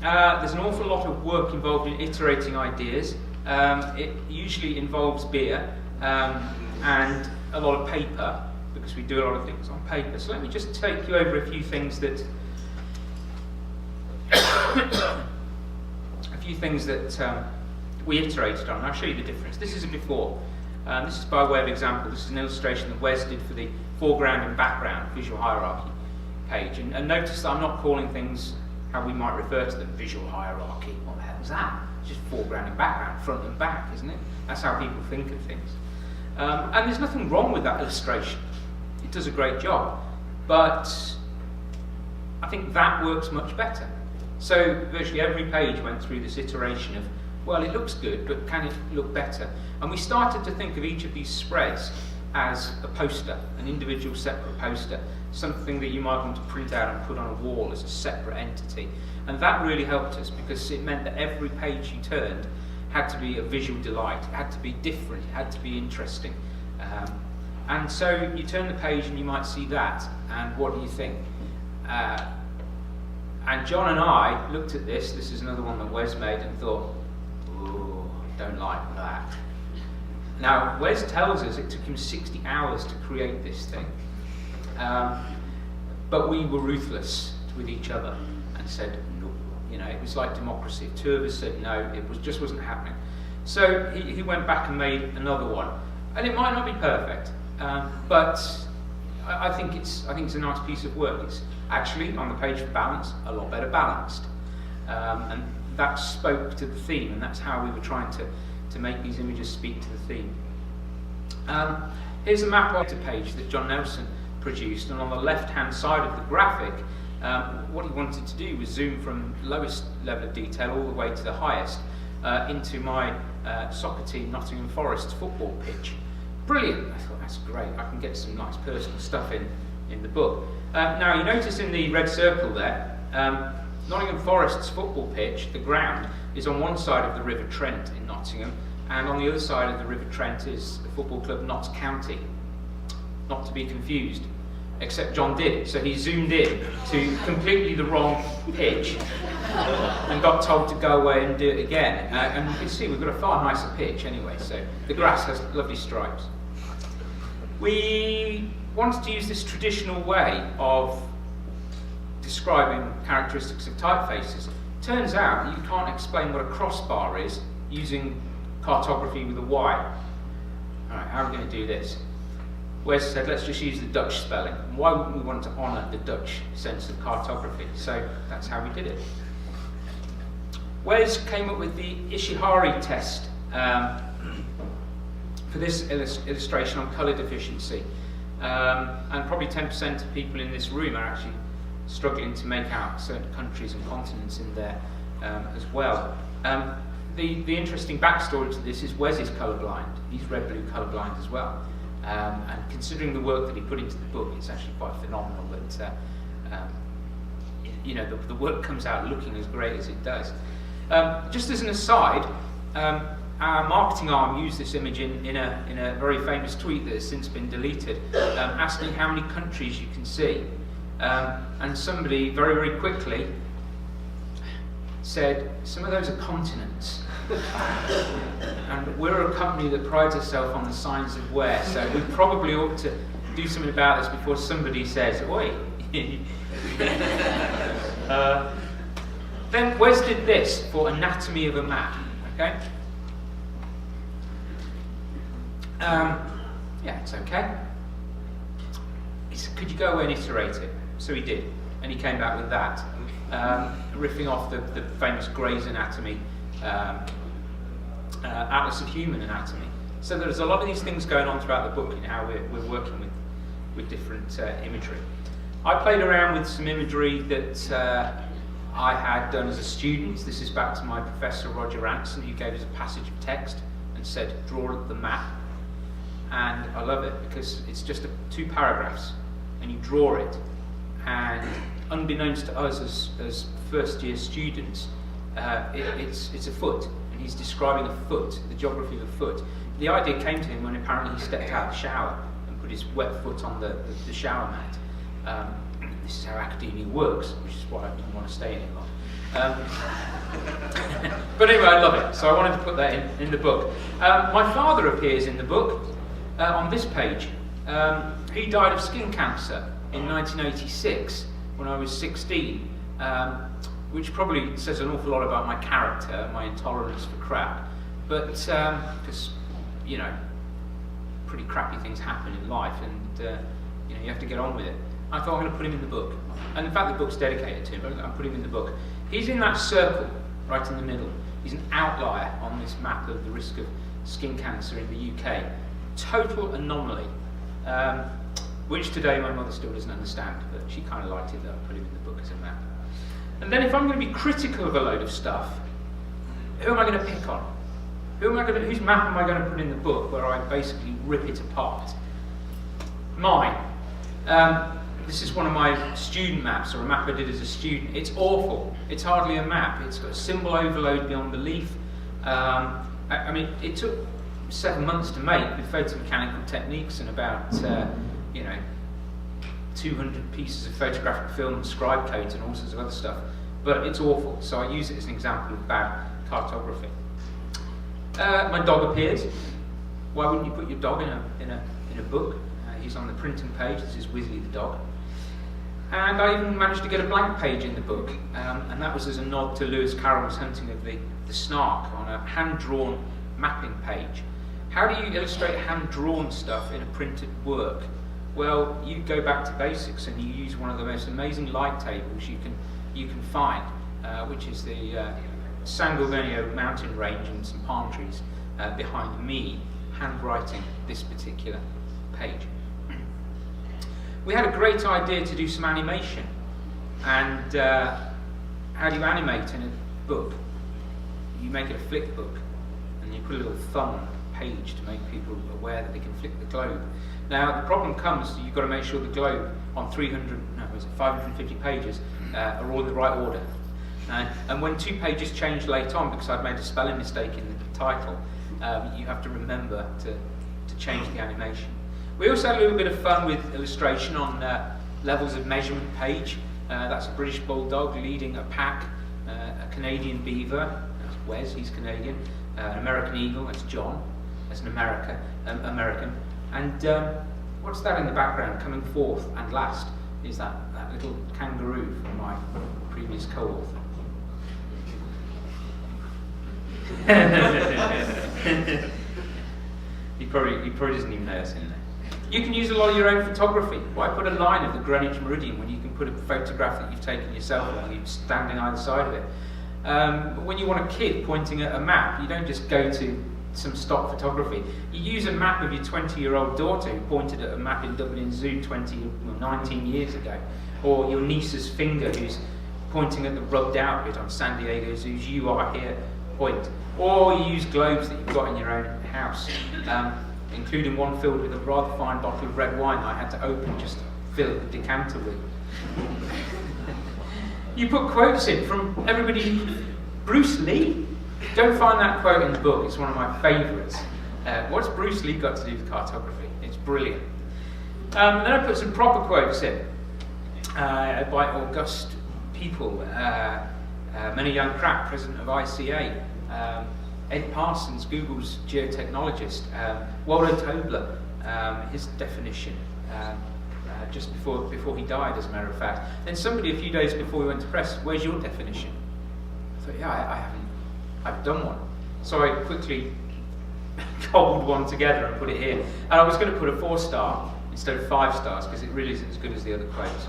There's an awful lot of work involved in iterating ideas. It usually involves beer and a lot of paper, because we do a lot of things on paper. So let me just take you over a few things that we iterated on. I'll show you the difference. This is a before. This is by way of example. This is an illustration that Wes did for the foreground and background visual hierarchy page. And notice that I'm not calling things how we might refer to them, visual hierarchy. What the hell is that? It's just foreground and background, front and back, isn't it? That's how people think of things. And there's nothing wrong with that illustration. It does a great job. But I think that works much better. So virtually every page went through this iteration of, well, it looks good, but can it look better? And we started to think of each of these spreads as a poster, an individual separate poster, something that you might want to print out and put on a wall as a separate entity. And that really helped us, because it meant that every page you turned had to be a visual delight, it had to be different, it had to be interesting. And so you turn the page and you might see that, and what do you think? And John and I looked at this is another one that Wes made, and thought, ooh, don't like that. Now, Wes tells us it took him 60 hours to create this thing. But we were ruthless with each other and said, no. You know, it was like democracy. If two of us said no, it just wasn't happening. So he went back and made another one. And it might not be perfect, but I think it's a nice piece of work. It's actually, on the page for balance, a lot better balanced. And that spoke to the theme, and that's how we were trying to make these images speak to the theme. Here's a map of the page that John Nelson produced, and on the left-hand side of the graphic, what he wanted to do was zoom from lowest level of detail all the way to the highest into my soccer team Nottingham Forest football pitch. Brilliant! I thought, that's great, I can get some nice personal stuff in the book. Now you notice in the red circle there, Nottingham Forest's football pitch, the ground, is on one side of the River Trent in Nottingham, and on the other side of the River Trent is the football club Notts County. Not to be confused, except John did. So he zoomed in to completely the wrong pitch and got told to go away and do it again. And you can see we've got a far nicer pitch anyway, so the grass has lovely stripes. We wanted to use this traditional way of describing characteristics of typefaces. Turns out you can't explain what a crossbar is using cartography with a Y. Alright, how are we going to do this? Wes said, let's just use the Dutch spelling. And why wouldn't we want to honour the Dutch sense of cartography? So that's how we did it. Wes came up with the Ishihara test for this illustration on colour deficiency. And probably 10% of people in this room are actually struggling to make out certain countries and continents in there as well. The interesting backstory to this is Wes is colourblind. He's red-blue colourblind as well. And considering the work that he put into the book, it's actually quite phenomenal that you know, the work comes out looking as great as it does. Just as an aside, our marketing arm used this image in a very famous tweet that has since been deleted, asking how many countries you can see. And somebody very, very quickly said, some of those are continents. And we're a company that prides itself on the science of where, so we probably ought to do something about this before somebody says, oi. Then Wes did this for anatomy of a map, okay? Yeah, it's okay. He said, could you go away and iterate it? So he did, and he came back with that, riffing off the famous Gray's Anatomy, Atlas of Human Anatomy. So there's a lot of these things going on throughout the book in how we're working with different imagery. I played around with some imagery that I had done as a student. This is back to my professor Roger Ranson, who gave us a passage of text and said, draw the map. And I love it because it's just 2 paragraphs and you draw it, and unbeknownst to us as first year students, it's a foot, and he's describing a foot, the geography of a foot. The idea came to him when apparently he stepped out of the shower and put his wet foot on the shower mat. This is how academia works, which is why I didn't want to stay in it long. But anyway, I love it, so I wanted to put that in the book. My father appears in the book on this page. He died of skin cancer in 1986 when I was 16, which probably says an awful lot about my character, my intolerance for crap. But because you know, pretty crappy things happen in life, and you know, you have to get on with it. I thought I'm going to put him in the book, and in fact the book's dedicated to him, but I'm putting him in the book. He's in that circle right in the middle. He's an outlier on this map of the risk of skin cancer in the UK. Total anomaly, which today my mother still doesn't understand, but she kind of liked it that I put him in the book as a map. And then if I'm going to be critical of a load of stuff, who am I going to pick on? Whose map am I going to put in the book where I basically rip it apart? Mine. This is one of my student maps, or a map I did as a student. It's awful. It's hardly a map. It's got symbol overload beyond belief. I mean, it took 7 months to make with photomechanical techniques and about 200 pieces of photographic film and scribe codes and all sorts of other stuff. But it's awful, so I use it as an example of bad cartography. My dog appears. Why wouldn't you put your dog in a book? He's on the printing page. This is Wizzly the dog. And I even managed to get a blank page in the book, and that was as a nod to Lewis Carroll's Hunting of the Snark on a hand-drawn mapping page. How do you illustrate hand-drawn stuff in a printed work? Well, you go back to basics and you use one of the most amazing light tables you can find, which is the San Gorgonio mountain range and some palm trees behind me, handwriting this particular page. We had a great idea to do some animation, and how do you animate in a book? You make it a flick book, and you put a little thumb on a page to make people aware that they can flick the globe. Now the problem comes, you've got to make sure the globe on 550 pages are all in the right order. And when 2 pages change late on, because I've made a spelling mistake in the title, you have to remember to change the animation. We also had a little bit of fun with illustration on levels of measurement page. That's a British bulldog leading a pack, a Canadian beaver, that's Wes, he's Canadian, an American eagle, that's John, that's an American. And what's that in the background coming forth and last is that little kangaroo from my previous co-author. He probably doesn't even know it's in there. You can use a lot of your own photography. Why put a line of the Greenwich Meridian when you can put a photograph that you've taken yourself and you're standing either side of it? But when you want a kid pointing at a map, you don't just go to some stock photography. You use a map of your 20-year-old daughter who pointed at a map in Dublin Zoo 19 years ago, or your niece's finger who's pointing at the rubbed out bit on San Diego Zoo's "You Are Here" point, or you use globes that you've got in your own house, including one filled with a rather fine bottle of red wine I had to open just to fill the decanter with. You put quotes in from everybody. Bruce Lee. Don't find that quote in the book, it's one of my favourites. What's Bruce Lee got to do with cartography? It's brilliant. Then I put some proper quotes in by august people. Many Young Pratt, president of ICA, Ed Parsons, Google's geotechnologist, Waldo Tobler, his definition, just before he died, as a matter of fact. Then somebody a few days before we went to press, where's your definition? I thought, yeah, I've done one. So I quickly cobbled one together and put it here. And I was going to put a 4-star instead of 5 stars because it really isn't as good as the other quotes,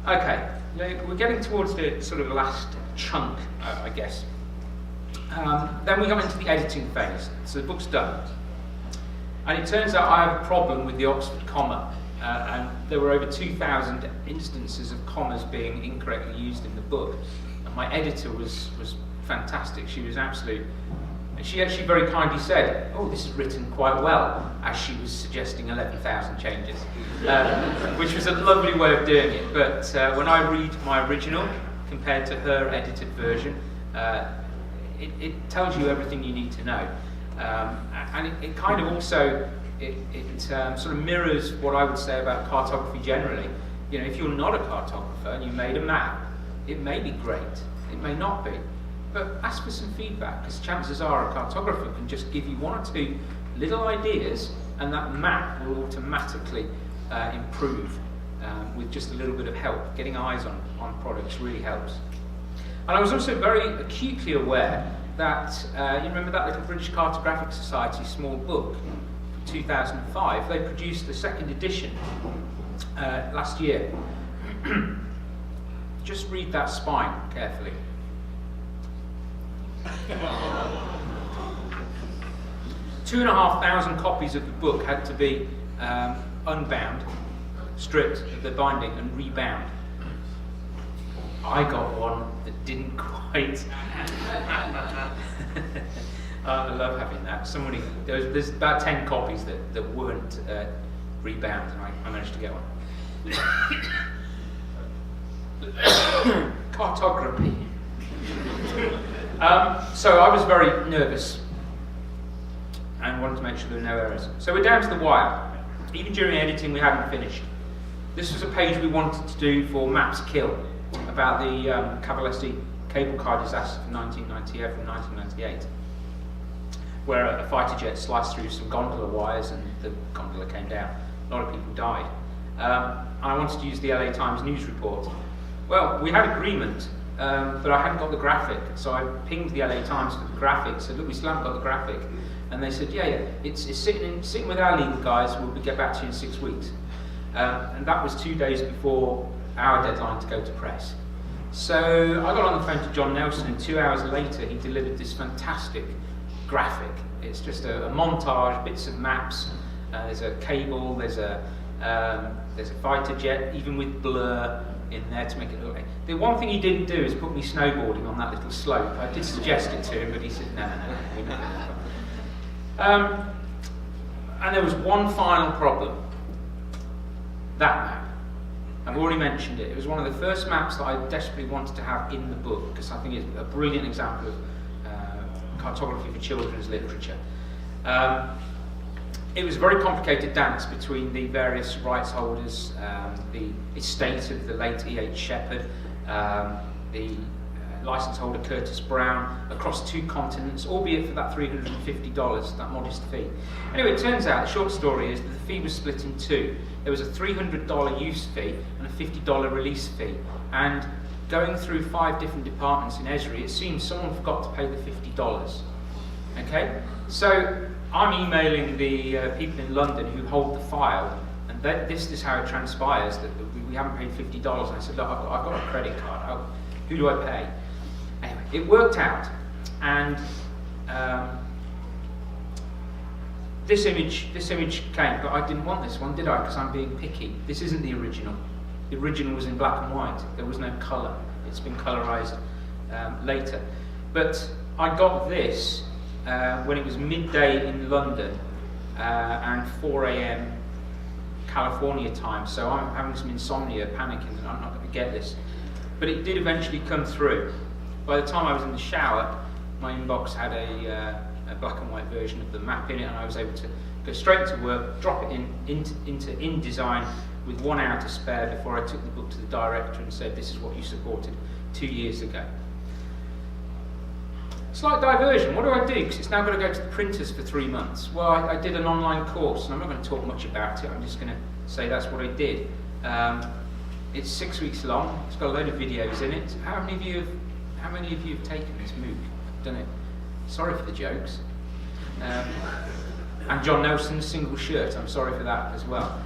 but I didn't. Okay, we're getting towards the sort of last chunk, I guess. Then we come into the editing phase. So the book's done. And it turns out I have a problem with the Oxford comma. And there were over 2,000 instances of commas being incorrectly used in the book. And my editor was fantastic. She was absolute. She actually very kindly said, "Oh, this is written quite well," as she was suggesting 11,000 changes, which was a lovely way of doing it. But when I read my original compared to her edited version, it tells you everything you need to know. And it kind of also sort of mirrors what I would say about cartography generally. You know, if you're not a cartographer and you made a map, it may be great, it may not be, but ask for some feedback, because chances are a cartographer can just give you 1 or 2 little ideas and that map will automatically improve with just a little bit of help. Getting eyes on products really helps. And I was also very acutely aware that, you remember that little British Cartographic Society small book, 2005, they produced the 2nd edition last year. Just read that spine carefully. 2,500 copies of the book had to be unbound, stripped of the binding and rebound. I got one that didn't quite. I love having that. There's about 10 copies that weren't rebound, and I managed to get one. Cartography. So I was very nervous and wanted to make sure there were no errors. So we're down to the wire. Even during editing, we hadn't finished. This was a page we wanted to do for Maps Kill, about the Cavalesti cable car disaster from 1998, where a fighter jet sliced through some gondola wires and the gondola came down. A lot of people died. I wanted to use the LA Times news report. Well, we had agreement, but I hadn't got the graphic, so I pinged the LA Times for the graphic, said, look, we still haven't got the graphic. And they said, yeah, it's sitting with our legal guys, we'll get back to you in 6 weeks. And that was 2 days before our deadline to go to press. So I got on the phone to John Nelson, and 2 hours later he delivered this fantastic graphic. It's just a montage, bits of maps. There's a cable, there's a fighter jet, even with blur in there to make it look like. The one thing he didn't do is put me snowboarding on that little slope. I did suggest it to him, but he said, no, we're not going to. And there was one final problem. That map. I've already mentioned it. It was one of the first maps that I desperately wanted to have in the book, because I think it's a brilliant example of cartography for children's literature. It was a very complicated dance between the various rights holders, the estate of the late E.H. Shepherd, the license holder Curtis Brown, across 2 continents, albeit for that $350, that modest fee. Anyway, it turns out, the short story is that the fee was split in 2. There was a $300 use fee and a $50 release fee. And going through 5 different departments in Esri, it seems someone forgot to pay the $50. Okay? So I'm emailing the people in London who hold the file, and this is how it transpires, that we haven't paid $50. And I said, look, I've got a credit card. Who do I pay? Anyway, it worked out, and this image came, but I didn't want this one, did I? Because I'm being picky. This isn't the original. The original was in black and white. There was no colour. It's been colourised later. But I got this when it was midday in London and 4 a.m. California time. So I'm having some insomnia, panicking, and I'm not going to get this. But it did eventually come through. By the time I was in the shower, my inbox had a black and white version of the map in it, and I was able to go straight to work, drop it into InDesign with 1 hour to spare before I took the book to the director and said, this is what you supported 2 years ago. Slight diversion, what do I do? Because it's now got to go to the printers for 3 months. Well, I did an online course, and I'm not going to talk much about it, I'm just going to say that's what I did. It's 6 weeks long, it's got a load of videos in it. How many of you have taken this MOOC? Done it? Sorry for the jokes. And John Nelson's single shirt, I'm sorry for that as well.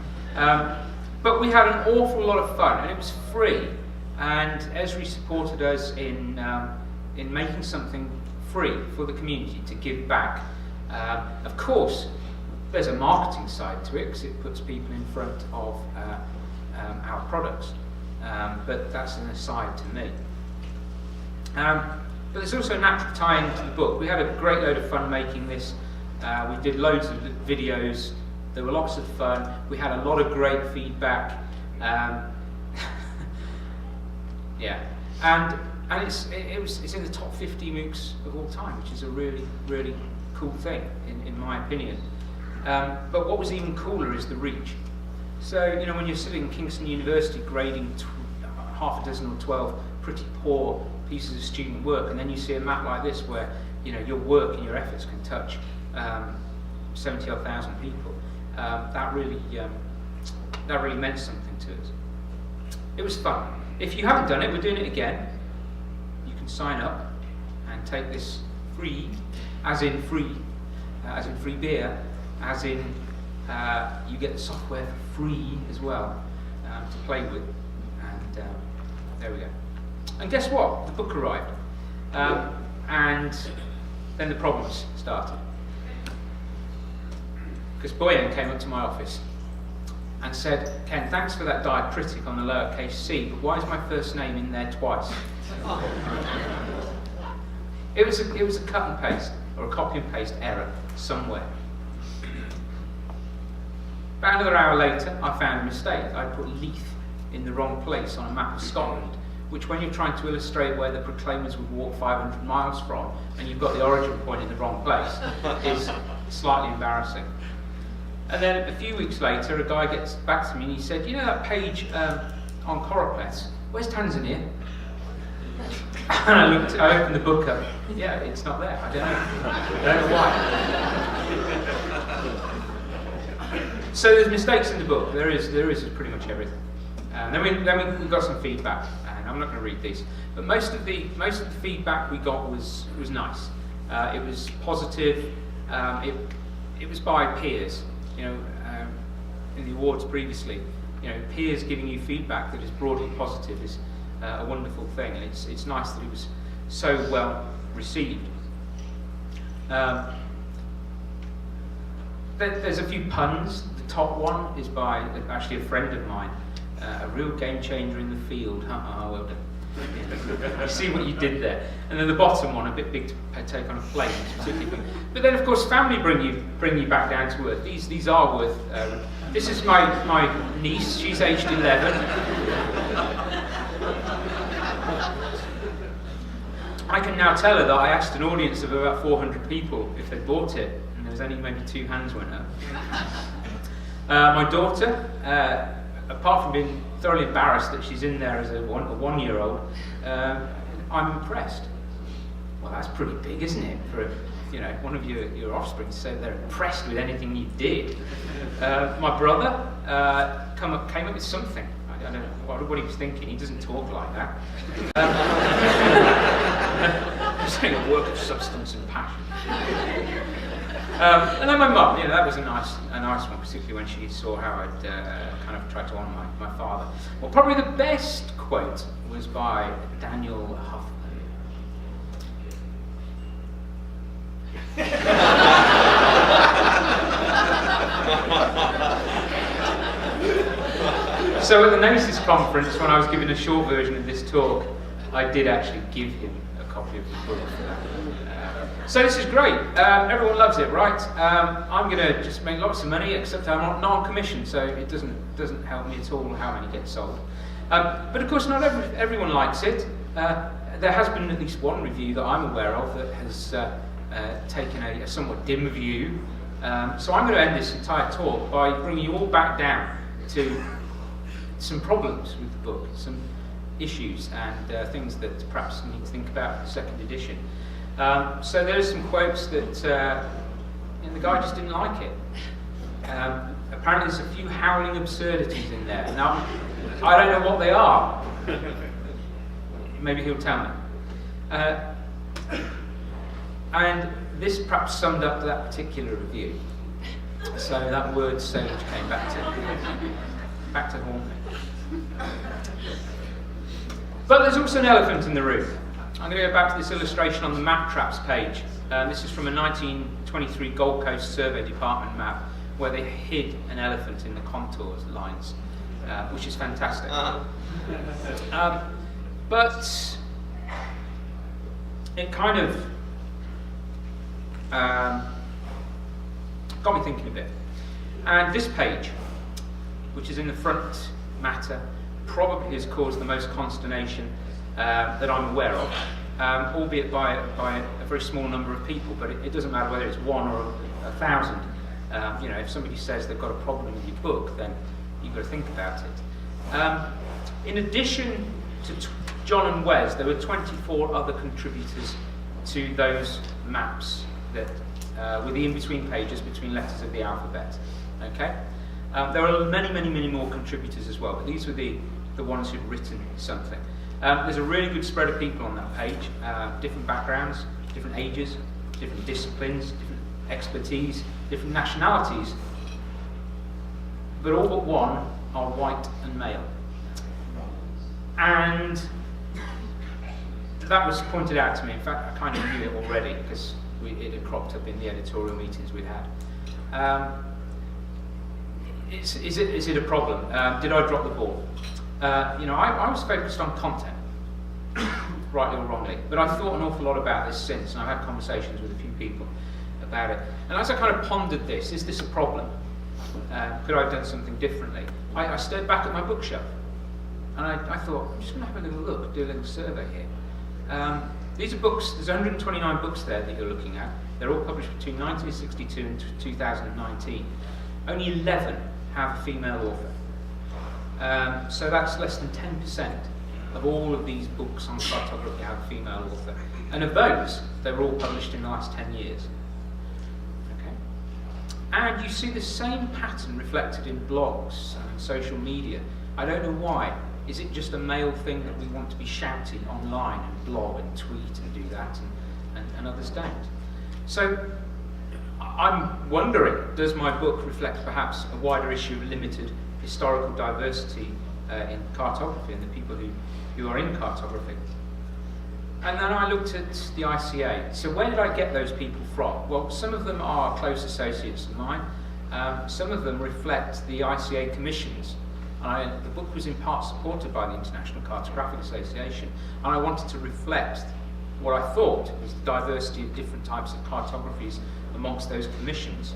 But we had an awful lot of fun, and it was free. And Esri supported us in making something free for the community to give back. Of course, there's a marketing side to it, because it puts people in front of our products. But that's an aside to me. But there's also a natural tie-in to the book. We had a great load of fun making this. We did loads of videos. There were lots of fun. We had a lot of great feedback. Yeah, and it's in the top 50 MOOCs of all time, which is a really, really cool thing, in my opinion. But what was even cooler is the reach. So, you know, when you're sitting in Kingston University grading half a dozen or 12 pretty poor pieces of student work, and then you see a map like this where, you know, your work and your efforts can touch 70,000 people, that really meant something to us. It was fun. If you haven't done it, we're doing it again. You can sign up and take this free, as in free beer, as in you get the software for free as well to play with, and there we go. And guess what? The book arrived, and then the problems started. Because Boyan came up to my office and said, Ken, thanks for that diacritic on the lowercase c, but why is my first name in there twice? It was a cut and paste, or a copy and paste error somewhere. About another hour later, I found a mistake. I put Leith in the wrong place on a map of Scotland, which when you're trying to illustrate where the Proclaimers would walk 500 miles from, and you've got the origin point in the wrong place, is slightly embarrassing. And then a few weeks later, a guy gets back to me and he said, you know that page on choropleths, where's Tanzania? And I opened the book up. Yeah, it's not there. I don't know why. So there's mistakes in the book. There is pretty much everything. Then we got some feedback, and I'm not going to read these, but most of the feedback we got was nice. It was positive. It was by peers. You know, in the awards previously, you know, peers giving you feedback that is broadly positive is a wonderful thing, and it's nice that it was so well received. There's a few puns. The top one is by actually a friend of mine, a real game changer in the field. Well done. You see what you did there. And then the bottom one, a bit big to take on a plane, particularly. But then, of course, family bring you back down to earth. These are worth. This is my niece. She's aged 11. I can now tell her that I asked an audience of about 400 people if they bought it, and there was only maybe 2 hands went up. My daughter, apart from being thoroughly embarrassed that she's in there as a one-year-old, I'm impressed. Well, that's pretty big, isn't it, for one of your offspring to say they're impressed with anything you did. My brother came up with something. I don't know what he was thinking. He doesn't talk like that. He's saying a work of substance and passion. And then my mum, that was a nice one, particularly when she saw how I'd kind of tried to honour my father. Well, probably the best quote was by Daniel Huffman. So at the NACES conference, when I was giving a short version of this talk, I did actually give him a copy of the book for that. So this is great. Everyone loves it, right? I'm going to just make lots of money, except I'm not non-commissioned, so it doesn't help me at all how many get sold. But of course, not everyone likes it. There has been at least one review that I'm aware of that has taken a somewhat dim view. So I'm going to end this entire talk by bringing you all back down to some problems with the book, some issues and things that perhaps you need to think about for the second edition. So there's some quotes that the guy just didn't like it. Apparently there's a few howling absurdities in there. Now, I don't know what they are. Maybe he'll tell me. And this perhaps summed up that particular review. So that word sage came back to haunt me. But there's also an elephant in the room. I'm going to go back to this illustration on the map traps page. This is from a 1923 Gold Coast Survey Department map where they hid an elephant in the contours lines, which is fantastic. But it kind of got me thinking a bit. And this page, which is in the front matter, probably has caused the most consternation that I'm aware of, albeit by a very small number of people, but it doesn't matter whether it's 1 or 1,000. If somebody says they've got a problem with your book, then you've got to think about it. In addition to John and Wes, there were 24 other contributors to those maps that with the in-between pages between letters of the alphabet. Okay? There are many more contributors as well, but these were the ones who'd written something. There's a really good spread of people on that page, different backgrounds, different ages, different disciplines, different expertise, different nationalities, but all but one are white and male. And that was pointed out to me. In fact, I kind of knew it already because it had cropped up in the editorial meetings we'd had. Is it a problem? Did I drop the ball? I was focused on content, rightly or wrongly, but I've thought an awful lot about this since, and I've had conversations with a few people about it. And as I kind of pondered this, is this a problem? Could I have done something differently? I stared back at my bookshelf. And I thought, I'm just going to have a little look, do a little survey here. These are books, there's 129 books there that you're looking at. They're all published between 1962 and 2019. Only 11 have a female author. So that's less than 10% of all of these books on cartography have a female author. And of those, they were all published in the last 10 years. Okay? And you see the same pattern reflected in blogs and social media. I don't know why. Is it just a male thing that we want to be shouting online and blog and tweet and do that, and others don't? So I'm wondering, does my book reflect perhaps a wider issue of limited historical diversity in cartography and the people who are in cartography? And then I looked at the ICA. So where did I get those people from? Well, some of them are close associates of mine. Some of them reflect the ICA commissions. The book was in part supported by the International Cartographic Association, and I wanted to reflect what I thought was the diversity of different types of cartographies amongst those commissions.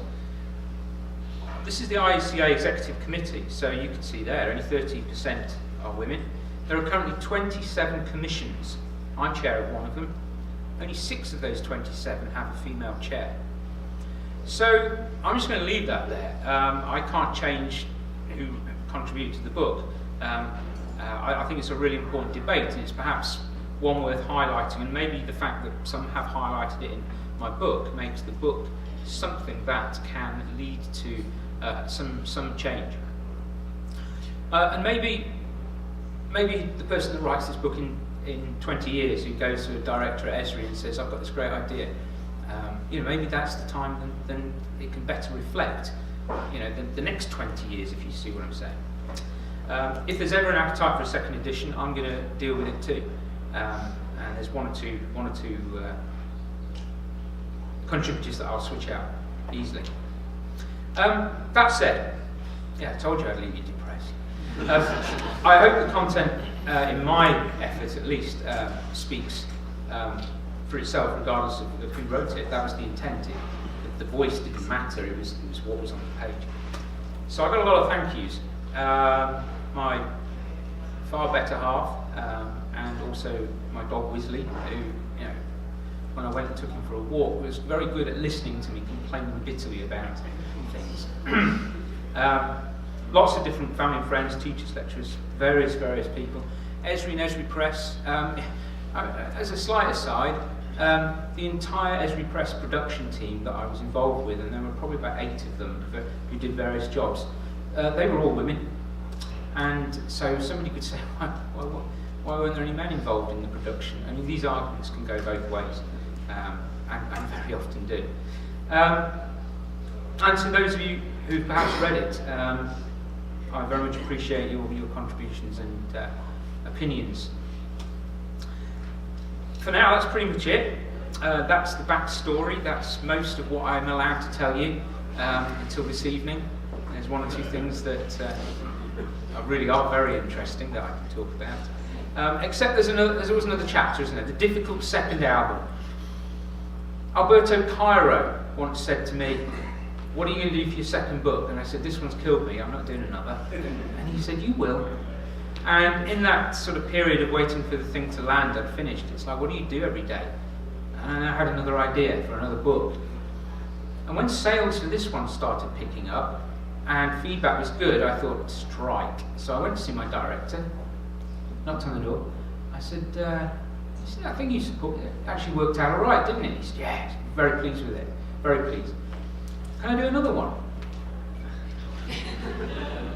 This is the ICA Executive Committee, so you can see there, only 13% are women. There are currently 27 commissions. I'm chair of one of them. Only 6 of those 27 have a female chair. So I'm just going to leave that there. I can't change who contributed to the book. I think it's a really important debate, and it's perhaps one worth highlighting, and maybe the fact that some have highlighted it in my book makes the book something that can lead to some change. And maybe the person that writes this book in 20 years, who goes to a director at Esri and says, I've got this great idea, maybe that's the time then it can better reflect the next 20 years, if you see what I'm saying. If there's ever an appetite for a second edition, I'm going to deal with it too. And there's one or two contributors that I'll switch out easily. That said, I told you I'd leave you depressed. I hope the content, in my efforts at least, speaks for itself, regardless of who wrote it. That was the intent. The voice didn't matter, it was what was on the page. So I got a lot of thank yous. My far better half, and also my dog Wisley, who, when I went and took him for a walk, was very good at listening to me complaining bitterly about things. Lots of different family and friends, teachers, lecturers, various people. Esri and Esri Press. As a slight aside, the entire Esri Press production team that I was involved with, and there were probably about 8 of them who did various jobs, they were all women. And so somebody could say, why weren't there any men involved in the production? I mean, these arguments can go both ways, and very often do. And to those of you who perhaps read it, I very much appreciate your contributions and opinions. For now, that's pretty much it. That's the backstory. That's most of what I'm allowed to tell you until this evening. There's one or two things that really are very interesting that I can talk about. Except there's always another chapter, isn't there? The difficult second album. Alberto Cairo once said to me, what are you going to do for your second book? And I said, this one's killed me, I'm not doing another. And he said, you will. And in that sort of period of waiting for the thing to land, I'd finished. It's like, what do you do every day? And I had another idea for another book. And when sales for this one started picking up, and feedback was good, I thought, strike. So I went to see my director, knocked on the door. I said, I think you actually worked out all right, didn't it? He said, yeah, very pleased with it, very pleased. Can I do another one?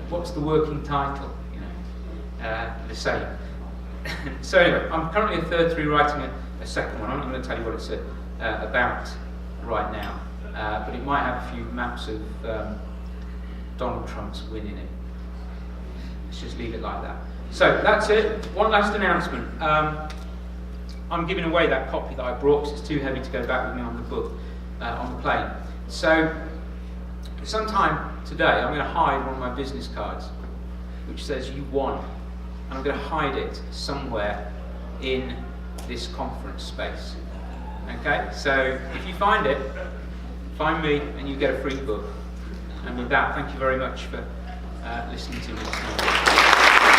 What's the working title? The same. So anyway, I'm currently a third through writing a second one. I'm not going to tell you what it's about right now, but it might have a few maps of Donald Trump's win in it. Let's just leave it like that. So that's it. One last announcement. I'm giving away that copy that I brought because it's too heavy to go back with me on the book, on the plane. So sometime today I'm going to hide one of my business cards which says you won, and I'm going to hide it somewhere in this conference space. Okay, so if you find it, find me and you get a free book. And with that, thank you very much for listening to me this morning.